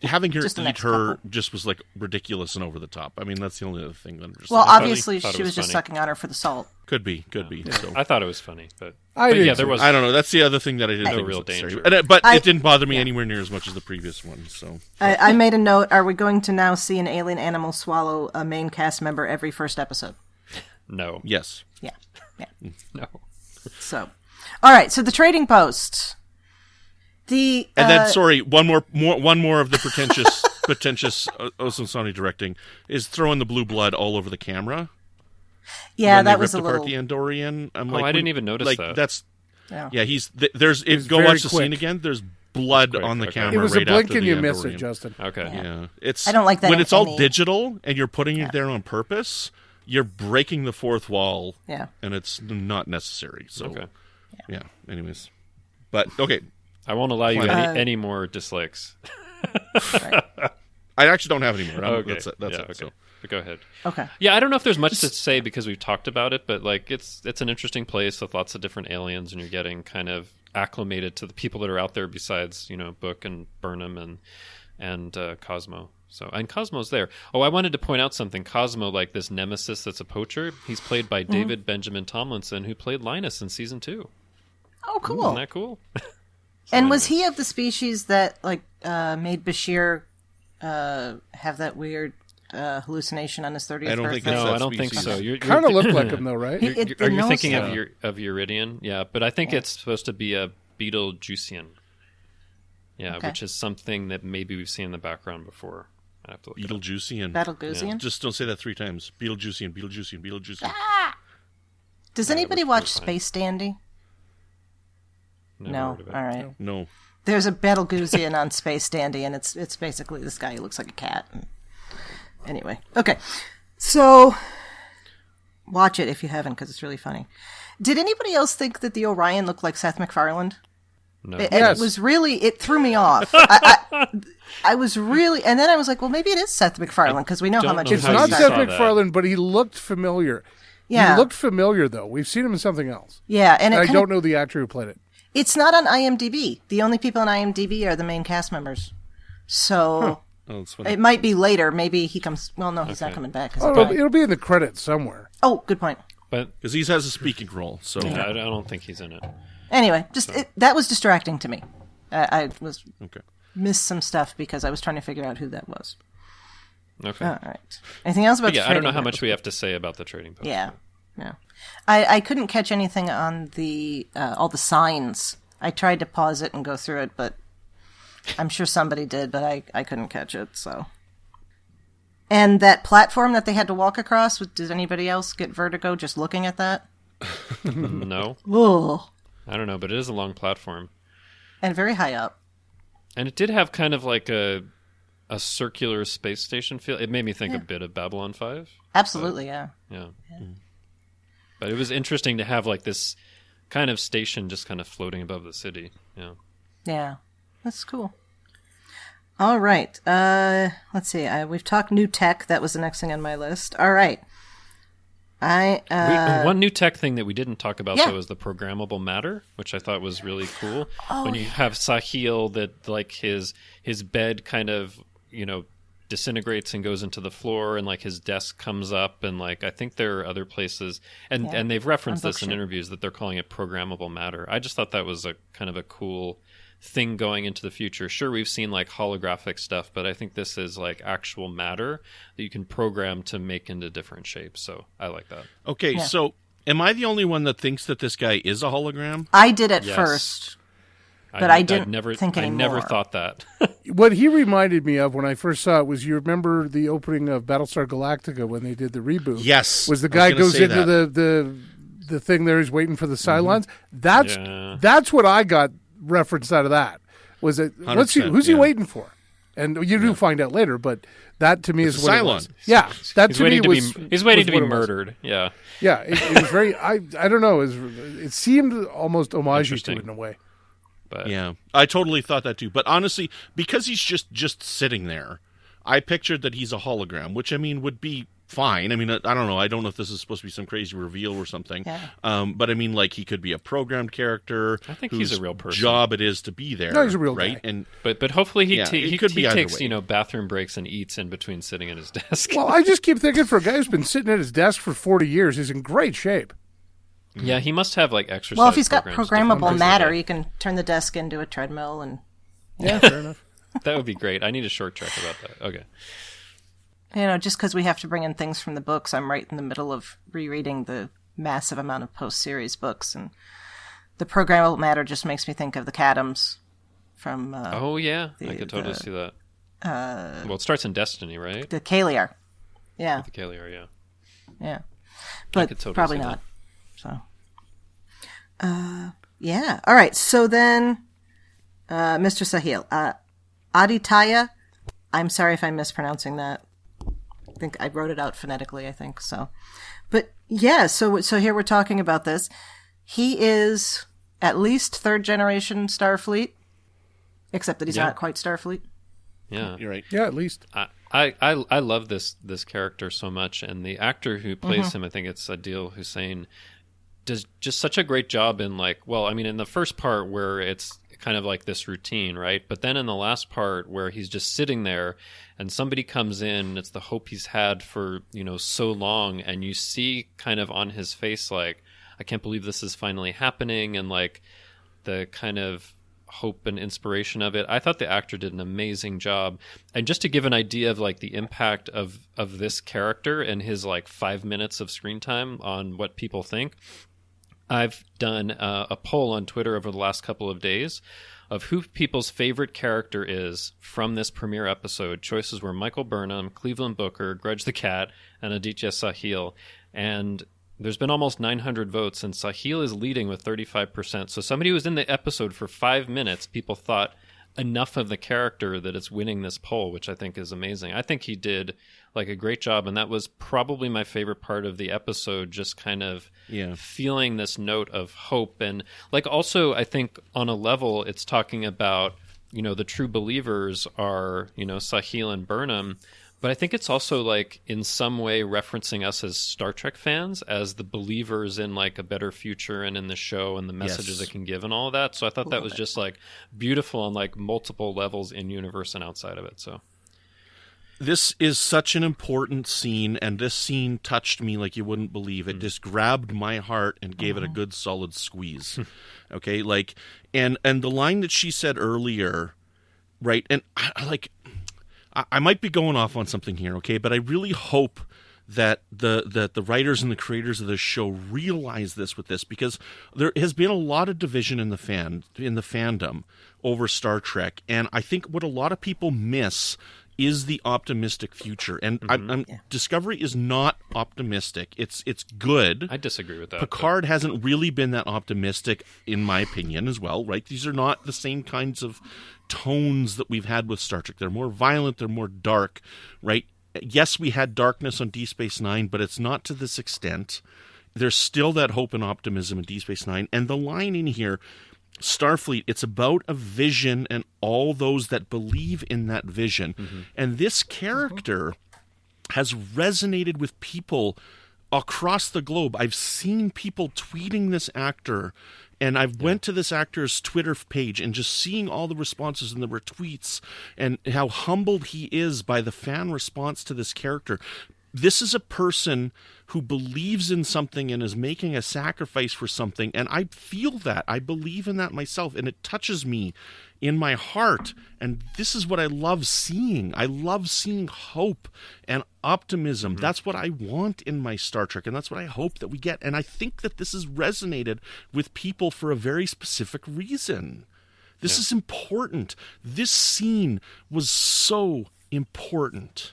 having her Just the eat next her couple. just was like ridiculous and over the top. I mean, that's the only other thing that I'm just Well, like, obviously, thought it she was was just funny. sucking on her for the salt. could be. So. I thought it was funny, but I did yeah, too. there was... I don't know. That's the other thing that I didn't No think real was necessary. danger. But I- it didn't bother me anywhere near as much as the previous one. So I made a note. Are we going to now see an alien animal swallow a main cast member every first episode? No. yes, Yeah. No. So, all right. So the trading post. and then sorry, one more of the pretentious Osonsani directing is throwing the blue blood all over the camera. Yeah, when they that was ripped a apart little. the Andorian. I'm I didn't even notice that. That's Yeah. he's there's was go very watch the quick. scene again. There's blood Quick, on the okay. camera. It was right a blink after and the you miss it, Andorian. Justin. Okay. Yeah, it's I don't like that when in it's all any- digital and you're putting it there on purpose. You're breaking the fourth wall. Yeah. and it's not necessary. So Okay. yeah. Anyways, but okay, I won't allow you Uh, any more dislikes. I actually don't have any more. Okay. That's it. yeah, So. okay. But go ahead. Okay. Yeah, I don't know if there's much to say because we've talked about it, but like it's an interesting place with lots of different aliens, and you're getting kind of acclimated to the people that are out there besides Book and Burnham and Cosmo. So and Cosmo's there. Oh, I wanted to point out something. Cosmo, like this nemesis that's a poacher, he's played by David Benjamin Tomlinson, who played Linus in season 2. Oh, cool. Isn't that cool? And was he of the species that made Bashir have that weird hallucination on his 30th I don't think birthday? it's No, that I don't think species. so. You're Kind of looked like him, though, right? He- Are you knows thinking so. of Uridian? Yeah, but I think it's supposed to be a Beetlejuician. Yeah, Okay. which is something that maybe we've seen in the background before. I have to look it up. Beetlejuician. Battlegusian? Just don't say that 3 times. Beetlejuician. Does Yeah, anybody it was watch fine. Space Dandy? Never No. heard of it. All right. No. There's a Battlegusian on Space Dandy, and it's basically this guy who looks like a cat. Anyway, okay. So, watch it if you haven't, because it's really funny. Did anybody else think that the Orion looked like Seth MacFarlane? No. Yes. It was really, it threw me off. I was really, and then I was like, well, maybe it is Seth MacFarlane, because we know how don't much know he's It's how not you Seth saw that. MacFarlane, but he looked familiar. Yeah. He looked familiar, though. We've seen him in something else. Yeah, and I don't know the actor who played it. it's not on IMDb. The only people on IMDb are the main cast members. So Oh, that's funny. it might be later. Maybe he comes. Well, no, he's not Okay. coming back. 'cause Oh, he died. it'll be in the credits somewhere. Oh, good point. But Because he has a speaking role. So yeah, I don't think he's in it. Anyway, that was distracting to me. I was okay. missed some stuff because I was trying to figure out who that was. Okay. All right. Anything else about? But yeah, the I don't know trading how post? much we have to say about the trading post. Yeah, no. I couldn't catch anything on the all the signs. I tried to pause it and go through it, but I'm sure somebody did, but I couldn't catch it. So, and that platform that they had to walk across, did anybody else get vertigo just looking at that? No, Ugh. I don't know, but it is a long platform, And very high up. and it did have kind of like a circular space station feel. It made me think a bit of Babylon 5. Absolutely, yeah. Yeah. But it was interesting to have like this kind of station just kind of floating above the city. Yeah. Yeah, that's cool. All right. Let's see. We've talked new tech. That was the next thing on my list. All right. One new tech thing that we didn't talk about, Yeah. though, is the programmable matter, which I thought was really cool. When you have Sahil, that like his bed kind of, disintegrates and goes into the floor, and like his desk comes up, and like I think there are other places, and they've referenced this in interviews that they're calling it programmable matter. I just thought that was a kind of a cool thing going into the future. Sure, we've seen like holographic stuff, but I think this is like actual matter that you can program to make into different shapes. So I like that. Okay, so am I the only one that thinks that this guy is a hologram? I did at Yes. first, but I didn't think I anymore. never thought that. What he reminded me of when I first saw it was, you remember the opening of Battlestar Galactica when they did the reboot? Yes. Was the I was guy gonna goes say into the thing there, he's waiting for the Cylons? That's what I got referenced out of that. Was it, who's he waiting for? And you do find out later, but that to me is what it was. Yeah, that He's to me waiting was he's waiting to be what it was. murdered. Yeah. Yeah, it was very. I don't know. It seemed almost homage to Interesting. it in a way. But Yeah, I totally thought that too. But honestly, because he's just sitting there, I pictured that he's a hologram, which I mean would be fine. I mean, I don't know. I don't know if this is supposed to be some crazy reveal or something. Yeah. But I mean, like he could be a programmed character. I think whose he's a real person. Job it is to be there. No, he's a real right? guy. And But hopefully he could be either takes way. bathroom breaks and eats in between sitting at his desk. Well, I just keep thinking, for a guy who's been sitting at his desk for 40 years, he's in great shape. Yeah, he must have like exercise. Well, if he's got programs programmable to matter, do you can turn the desk into a treadmill, and Yeah, fair enough. that would be great. I need a short track about that. Okay. just because we have to bring in things from the books, I'm right in the middle of rereading the massive amount of post-series books, and the programmable matter just makes me think of the Cadams from Oh yeah, I could totally see that. Well, it starts in Destiny, right? the Kaliar. Yeah, The Kaliar, yeah. yeah, but could totally probably see not. So, yeah. All right. So then, Mr. Sahil, Aditya. I'm sorry if I'm mispronouncing that. I think I wrote it out phonetically. I think so. But yeah. So here we're talking about this. He is at least third generation Starfleet, except that he's not quite Starfleet. Yeah. you're right. Yeah, at least. I love this character so much, and the actor who plays him, I think it's Adil Hussein, does just such a great job in in the first part where it's kind of like this routine, right? But then in the last part where he's just sitting there and somebody comes in, it's the hope he's had for, so long, and you see kind of on his face like, I can't believe this is finally happening, and like the kind of hope and inspiration of it. I thought the actor did an amazing job. And just to give an idea of like the impact of this character and his like 5 minutes of screen time on what people think, I've done a poll on Twitter over the last couple of days of who people's favorite character is from this premiere episode. Choices were Michael Burnham, Cleveland Booker, Grudge the Cat, and Aditya Sahil. And there's been almost 900 votes, and Sahil is leading with 35%. So somebody who was in the episode for 5 minutes, people thought enough of the character that it's winning this poll, which I think is amazing. I think he did like a great job, and that was probably my favorite part of the episode, just kind of feeling this note of hope. And like also, I think on a level, it's talking about, the true believers are, Sahil and Burnham. But I think it's also like in some way referencing us as Star Trek fans as the believers in like a better future and in the show and the messages it can give and all of that. So I thought that was just like beautiful on like multiple levels in universe and outside of it. So This is such an important scene, and this scene touched me like you wouldn't believe. It just grabbed my heart and gave it a good solid squeeze. Okay, like and the line that she said earlier, right? And I might be going off on something here, okay, but I really hope that the writers and the creators of this show realize this with this, because there has been a lot of division in the fandom over Star Trek, and I think what a lot of people miss is the optimistic future. And Discovery is not optimistic. It's good. I disagree with that. Picard hasn't really been that optimistic, in my opinion, as well, right? These are not the same kinds of tones that we've had with Star Trek. They're more violent, they're more dark, right? Yes, we had darkness on Deep Space Nine, but it's not to this extent. there's still that hope and optimism in Deep Space Nine. And the line in here, Starfleet, it's about a vision and all those that believe in that vision. Mm-hmm. And this character has resonated with people across the globe. I've seen people tweeting this actor, and I've went to this actor's Twitter page and just seeing all the responses and the retweets and how humbled he is by the fan response to this character. This is a person who believes in something and is making a sacrifice for something, and I feel that. I believe in that myself, and it touches me in my heart, and this is what I love seeing. I love seeing hope and optimism. Mm-hmm. That's what I want in my Star Trek, and that's what I hope that we get, and I think that this has resonated with people for a very specific reason. This is important. This scene was so important.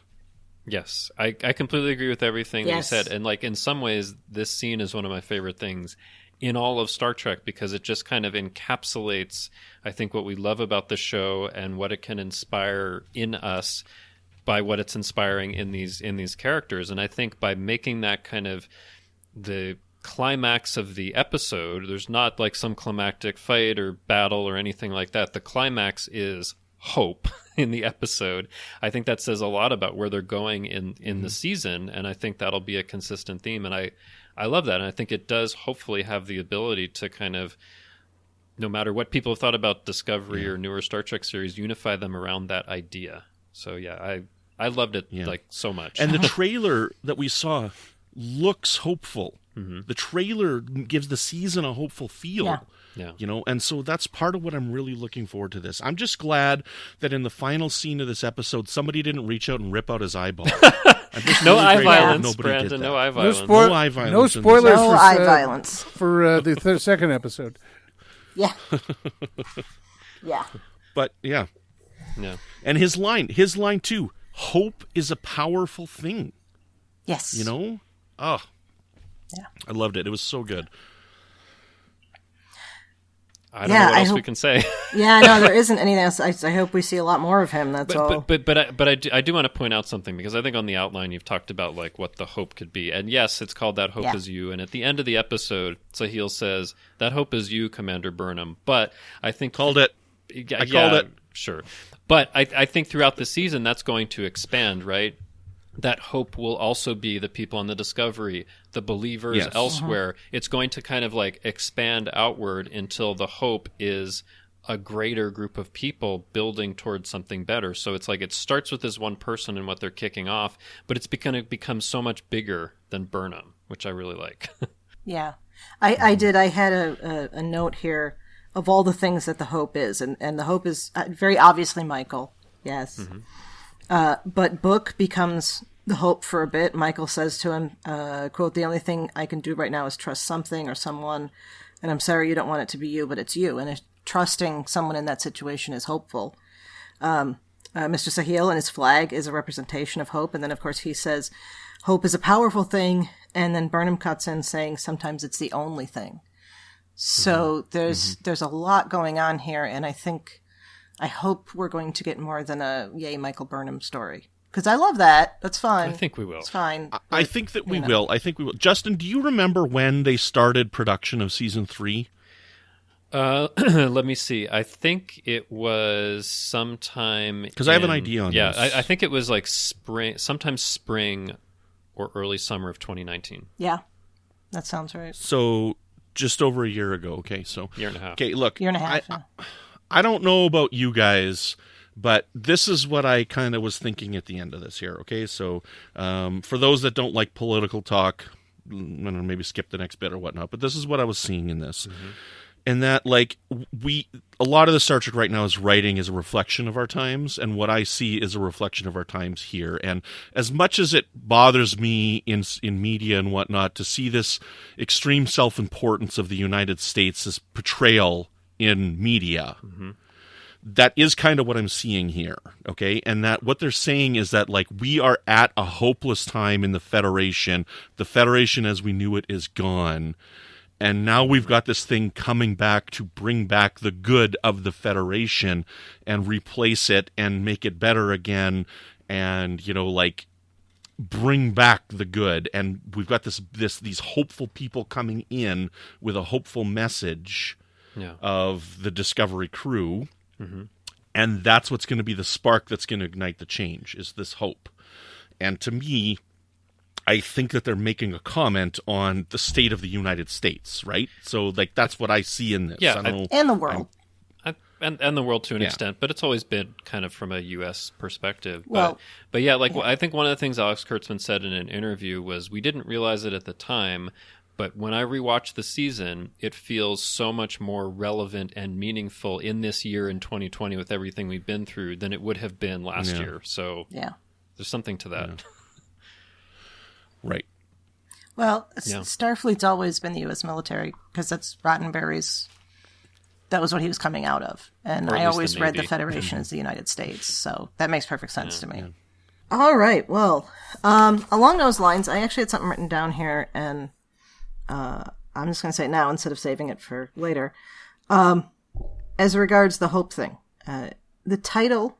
Yes, I completely agree with everything you said. And like in some ways, this scene is one of my favorite things in all of Star Trek because it just kind of encapsulates, I think, what we love about the show and what it can inspire in us by what it's inspiring in these characters. And I think by making that kind of the climax of the episode, there's not like some climactic fight or battle or anything like that. The climax is hope in the episode. I think that says a lot about where they're going in the season, and I think that'll be a consistent theme, and I love that, and I think it does hopefully have the ability to kind of, no matter what people have thought about Discovery or newer Star Trek series, unify them around that idea. So yeah, I loved it like so much. And the trailer that we saw looks hopeful. Mm-hmm. The trailer gives the season a hopeful feel. Yeah. You know, and so that's part of what I'm really looking forward to this. I'm just glad that in the final scene of this episode, somebody didn't reach out and rip out his eyeball. No eye violence, Brandon. No eye violence. No eye violence. No spoilers no eye violence for the second episode. Yeah. Yeah. But yeah. And his line too. Hope is a powerful thing. Yes. You know? Oh. Yeah. I loved it. It was so good. I don't know what else we can say. Yeah, no, there isn't anything else. I hope we see a lot more of him. That's all. But I do want to point out something, because I think on the outline you've talked about like what the hope could be, and yes, it's called That Hope Is You. And at the end of the episode, Sahil says, "That hope is you, Commander Burnham." But I think called it. I called it. Sure, but I think throughout the season that's going to expand, right? That hope will also be the people on the Discovery, the believers elsewhere. Uh-huh. It's going to kind of like expand outward until the hope is a greater group of people building towards something better. So it's like it starts with this one person and what they're kicking off, but it's going to become so much bigger than Burnham, which I really like. Yeah. I did. I had a note here of all the things that the hope is, and the hope is very obviously Michael. Yes. Mm-hmm. But Book becomes the hope for a bit. Michael says to him, quote, "The only thing I can do right now is trust something or someone, and I'm sorry you don't want it to be you, but it's you." And trusting someone in that situation is hopeful. Mr. Sahil and his flag is a representation of hope. And then, of course, he says, "Hope is a powerful thing." And then Burnham cuts in saying, "Sometimes it's the only thing." So there's a lot going on here, and I hope we're going to get more than a yay Michael Burnham story. Because I love that. That's fine. I think we will. It's fine. I think that we will. I think we will. Justin, do you remember when they started production of season 3? Let me see. I think it was sometime. Because I have an idea on this. Yeah, I think it was like sometime spring or early summer of 2019. Yeah, that sounds right. So just over a year ago. Okay, so year and a half. Okay, look, year and a half. I don't know about you guys, but this is what I kind of was thinking at the end of this here, okay? So for those that don't like political talk, I don't know, maybe skip the next bit or whatnot, but this is what I was seeing in this. Mm-hmm. And that, like, a lot of the Star Trek right now is writing as a reflection of our times, and what I see is a reflection of our times here. And as much as it bothers me in media and whatnot to see this extreme self-importance of the United States as portrayal in media, that is kind of what I'm seeing here, okay? And that what they're saying is that, like, we are at a hopeless time in the Federation. The Federation as we knew it is gone. And now we've got this thing coming back to bring back the good of the Federation and replace it and make it better again. And, you know, like, bring back the good, and we've got these hopeful people coming in with a hopeful message of the Discovery crew, and that's what's going to be the spark that's going to ignite the change, is this hope. And to me, I think that they're making a comment on the state of the United States, right? So, like, that's what I see in this. Yeah, and the world. And the world to an extent, but it's always been kind of from a U.S. perspective. Well, but yeah, like I think one of the things Alex Kurtzman said in an interview was, we didn't realize it at the time, but when I rewatched the season, it feels so much more relevant and meaningful in this year in 2020 with everything we've been through than it would have been last year. So there's something to that. Yeah. Right. Well, Starfleet's always been the U.S. military, because that's Roddenberry's. That was what he was coming out of. And I always read the Federation as the United States. So that makes perfect sense to me. Yeah. All right. Well, along those lines, I actually had something written down here, and I'm just going to say it now instead of saving it for later. As regards the hope thing, the title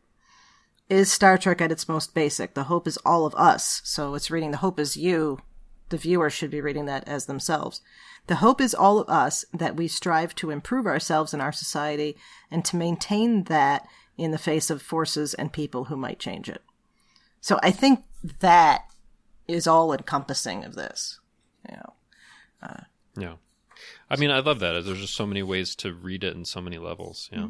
is Star Trek at its most basic. The hope is all of us. So it's reading the hope is you. The viewer should be reading that as themselves. The hope is all of us, that we strive to improve ourselves and our society, and to maintain that in the face of forces and people who might change it. So I think that is all encompassing of this. Yeah. I mean, I love that. There's just so many ways to read it in so many levels. Yeah.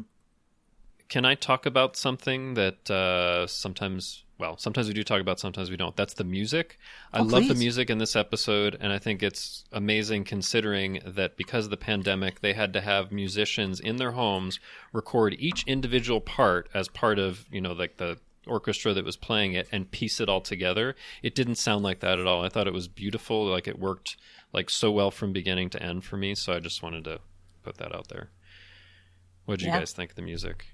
Can I talk about something that sometimes we do talk about, sometimes we don't? That's the music. I love the music in this episode, and I think it's amazing considering that because of the pandemic, they had to have musicians in their homes record each individual part as part of, like the orchestra that was playing it, and piece it all together. It didn't sound like that at all. I thought it was beautiful. Like, it worked like so well from beginning to end for me, so I just wanted to put that out there. What did you guys think of the music?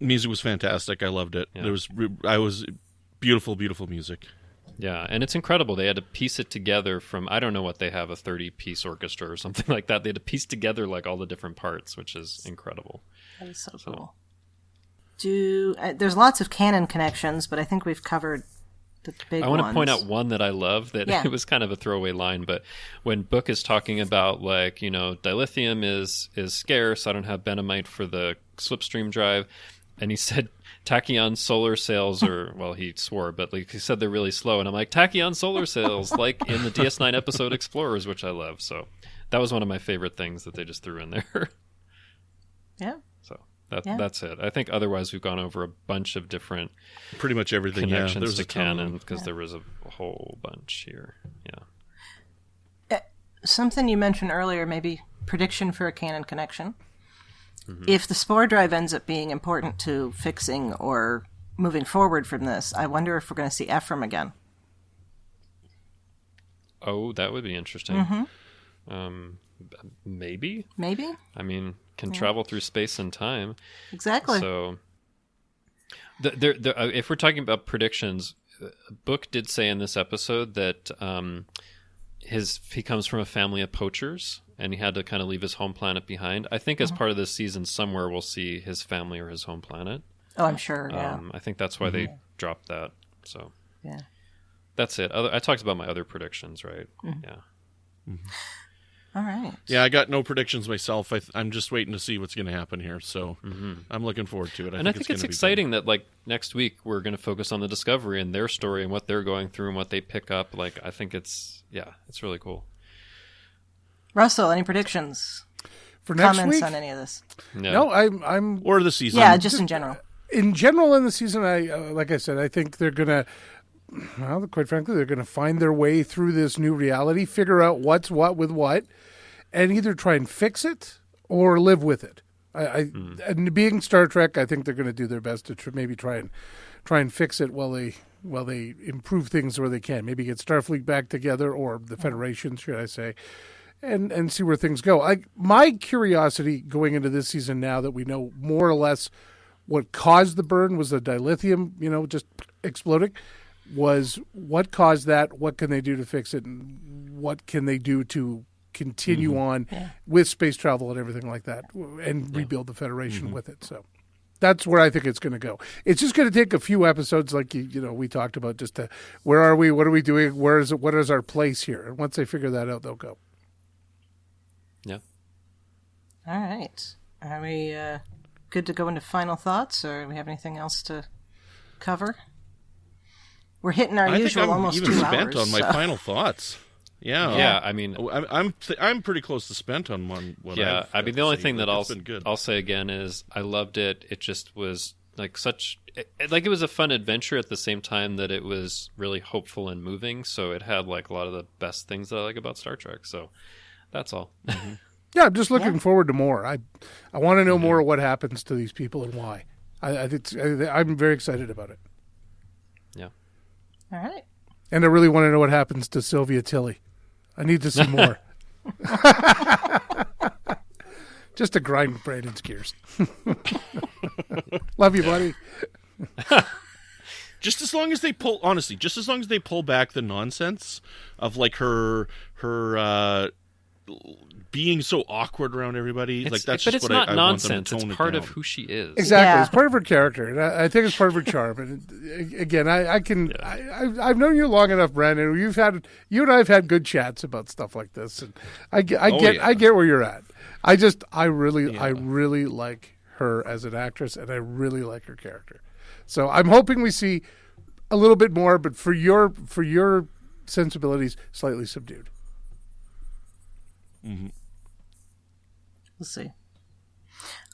Music was fantastic. I loved it. Yeah. I was beautiful, beautiful music. Yeah, and it's incredible. They had to piece it together from, I don't know what they have, a 30-piece orchestra or something like that. They had to piece together like all the different parts, which is incredible. That is so cool. There's lots of canon connections, but I think we've covered the big ones. I want to point out one that I love that it was kind of a throwaway line, but when Book is talking about, like, dilithium is scarce, I don't have Benamite for the slipstream drive. And he said tachyon solar sails, or, well, he swore, but like he said they're really slow. And I'm like, tachyon solar sails, like in the DS9 episode Explorers, which I love. So that was one of my favorite things that they just threw in there. Yeah. So that's it. I think otherwise we've gone over a bunch of different pretty much everything connections to canon, because there was a whole bunch here. Yeah. Something you mentioned earlier, maybe prediction for a canon connection. If the spore drive ends up being important to fixing or moving forward from this, I wonder if we're going to see Ephraim again. Oh, that would be interesting. Maybe? Maybe? I mean, can travel through space and time. Exactly. So, if we're talking about predictions, Book did say in this episode that he comes from a family of poachers, and he had to kind of leave his home planet behind. I think as part of this season, somewhere we'll see his family or his home planet. Oh, I'm sure, yeah. I think that's why they dropped that. So yeah, that's it. I talked about my other predictions, right? Yeah. All right. Yeah, I got no predictions myself. I'm just waiting to see what's going to happen here. So I'm looking forward to it. I think it's exciting that, like, next week we're going to focus on the Discovery and their story and what they're going through and what they pick up. Like, I think it's really cool. Russell, any predictions? For next Comments week? on any of this? No, I'm or the season. Yeah, just in general. In general, in the season, like I said, I think they're going to, well, quite frankly, they're going to find their way through this new reality, figure out what's what with what, and either try and fix it or live with it. And being Star Trek, I think they're going to do their best to maybe try and fix it while they improve things where they can. Maybe get Starfleet back together, or the Federation, should I say, and see where things go. My curiosity going into this season, now that we know more or less what caused the burn was the dilithium, just exploding, was what caused that, what can they do to fix it, and what can they do to continue on with space travel and everything like that, and rebuild the Federation with it. So That's where I think it's going to go. It's just going to take a few episodes, like we talked about, just to where are we, what are we doing, where is it, what is our place here, and once they figure that out, they'll go. Yeah. All right. Are we good to go into final thoughts, or do we have anything else to cover? We're hitting our usual almost 2 hours. I think I'm even spent on my final thoughts. Yeah. I mean, I'm pretty close to spent on one. I mean, the only thing that I'll say again is I loved it. It just was like it was a fun adventure at the same time that it was really hopeful and moving. So it had like a lot of the best things that I like about Star Trek. So that's all. Mm-hmm. Yeah, I'm just looking forward to more. I want to know more of what happens to these people and why. I'm very excited about it. Yeah. All right. And I really want to know what happens to Sylvia Tilly. I need to see more. Just to grind Brandon's gears. Love you, buddy. Just as long as they pull back the nonsense of like her being so awkward around everybody. Like that's but just it's what not I nonsense. Want them to tone it's part it of down. who she is. Exactly, it's part of her character, and I think it's part of her charm. And again, I've known you long enough, Brandon. You and I have had good chats about stuff like this, and I get where you're at. I really like her as an actress, and I really like her character. So I'm hoping we see a little bit more, but for your sensibilities, slightly subdued. Mm-hmm. We'll see.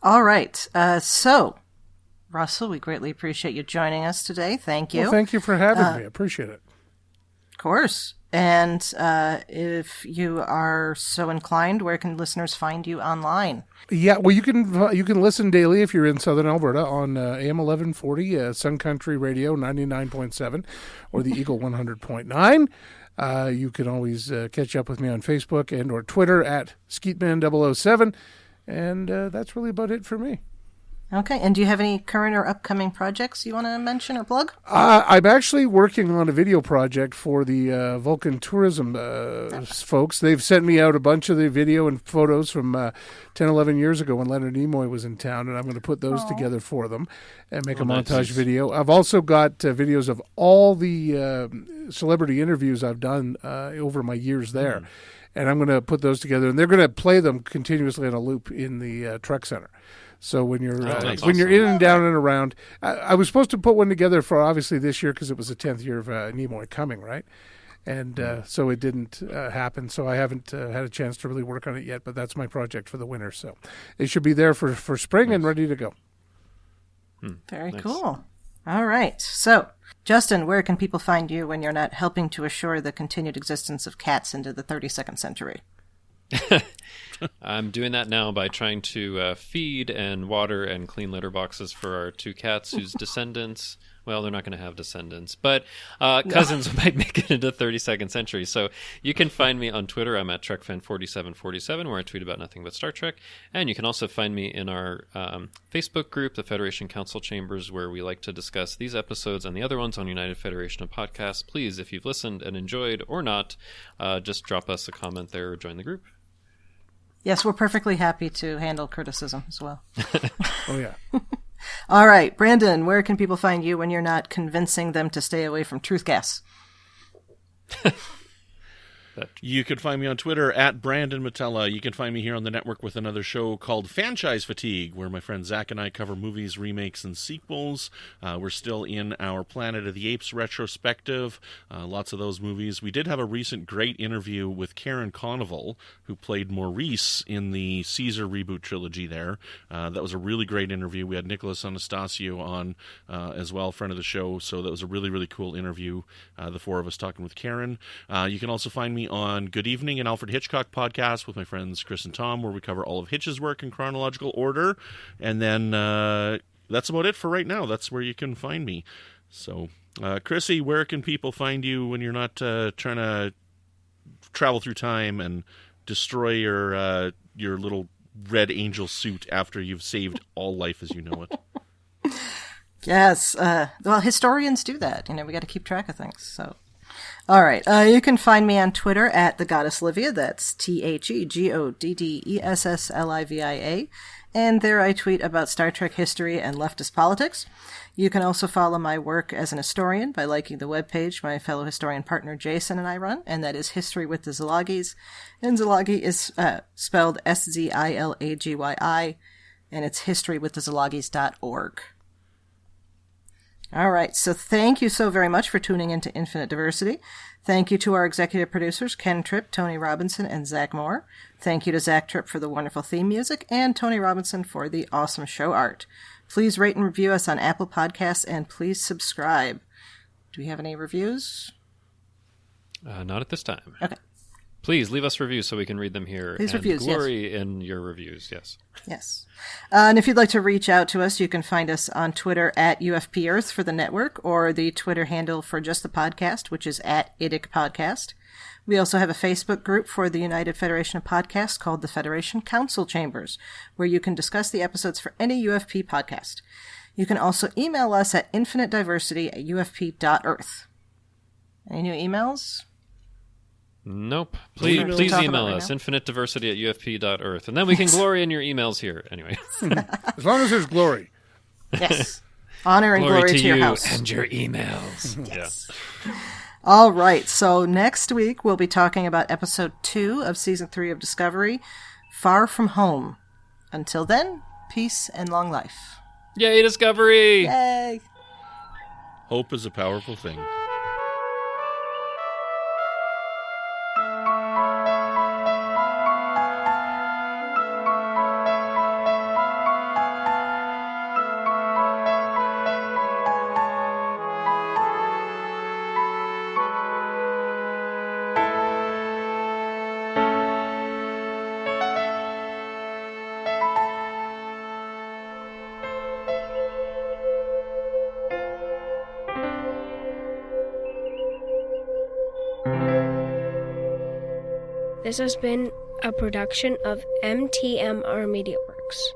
All right. So, Russell, we greatly appreciate you joining us today. Thank you. Well, thank you for having me. I appreciate it. Of course. And if you are so inclined, where can listeners find you online? Yeah, well, you can listen daily if you're in Southern Alberta on AM 1140, Sun Country Radio 99.7, or the Eagle 100.9. You can always catch up with me on Facebook and or Twitter at Skeetman007, and that's really about it for me. Okay, and do you have any current or upcoming projects you want to mention or plug? I'm actually working on a video project for the Vulcan Tourism folks. They've sent me out a bunch of the video and photos from 10, 11 years ago when Leonard Nimoy was in town, and I'm going to put those together for them and make a montage video. I've also got videos of all the celebrity interviews I've done over my years there, and I'm going to put those together, and they're going to play them continuously on a loop in the Trek Center. So when you're you're in and down and around, I was supposed to put one together for obviously this year because it was the 10th year of Nimoy coming, right? And so it didn't happen. So I haven't had a chance to really work on it yet. But that's my project for the winter. So it should be there for spring and ready to go. Very cool. All right. So Justin, where can people find you when you're not helping to assure the continued existence of cats into the 32nd century? I'm doing that now by trying to feed and water and clean litter boxes for our 2 cats whose descendants, well, they're not going to have descendants, but cousins might make it into 32nd century. So you can find me on Twitter. I'm at TrekFan4747, where I tweet about nothing but Star Trek. And you can also find me in our Facebook group, the Federation Council Chambers, where we like to discuss these episodes and the other ones on United Federation of Podcasts. Please, if you've listened and enjoyed or not, just drop us a comment there or join the group. Yes, we're perfectly happy to handle criticism as well. Oh, yeah. All right. Brandon, where can people find you when you're not convincing them to stay away from truth gas? You can find me on Twitter at Brandon Matella. You can find me here on the network with another show called Franchise Fatigue, where my friend Zach and I cover movies, remakes, and sequels. We're still in our Planet of the Apes retrospective. Lots of those movies. We did have a recent great interview with Karen Conoval, who played Maurice in the Caesar reboot trilogy there. That was a really great interview. We had Nicholas Anastasio on as well, friend of the show. So that was a really, really cool interview, the 4 of us talking with Karen. You can also find me on Good Evening, an Alfred Hitchcock podcast with my friends Chris and Tom, where we cover all of Hitch's work in chronological order. And then that's about it for right now. That's where you can find me. So, Chrissy, where can people find you when you're not trying to travel through time and destroy your little red angel suit after you've saved all life as you know it? Yes. Well, historians do that. We got to keep track of things. So. All right. You can find me on Twitter at the Goddess Livia. That's TheGoddessLivia. and there I tweet about Star Trek history and leftist politics. You can also follow my work as an historian by liking the webpage my fellow historian partner Jason and I run, and that is History with the Szilagys. And Szilagyi is spelled Szilagyi, and it's historywiththeszilagys.org. All right, so thank you so very much for tuning in to Infinite Diversity. Thank you to our executive producers, Ken Tripp, Tony Robinson, and Zach Moore. Thank you to Zach Tripp for the wonderful theme music, and Tony Robinson for the awesome show art. Please rate and review us on Apple Podcasts, and please subscribe. Do we have any reviews? Not at this time. Okay. Please leave us reviews so we can read them here. Please, and reviews, glory in your reviews, yes. Yes. And if you'd like to reach out to us, you can find us on Twitter at UFP Earth for the network, or the Twitter handle for just the podcast, which is at IDIC Podcast. We also have a Facebook group for the United Federation of Podcasts called the Federation Council Chambers, where you can discuss the episodes for any UFP podcast. You can also email us at infinitediversity@ufp.earth. Any new emails? Nope. Please email us, infinitediversity@ufp.earth, and then we can glory in your emails here. Anyway. As long as there's glory. Yes. Honor and glory to your house. And your emails. Yes. Yeah. All right. So next week, we'll be talking about episode 2 of season 3 of Discovery, Far From Home. Until then, peace and long life. Yay, Discovery! Yay! Hope is a powerful thing. This has been a production of MTMR Media Works.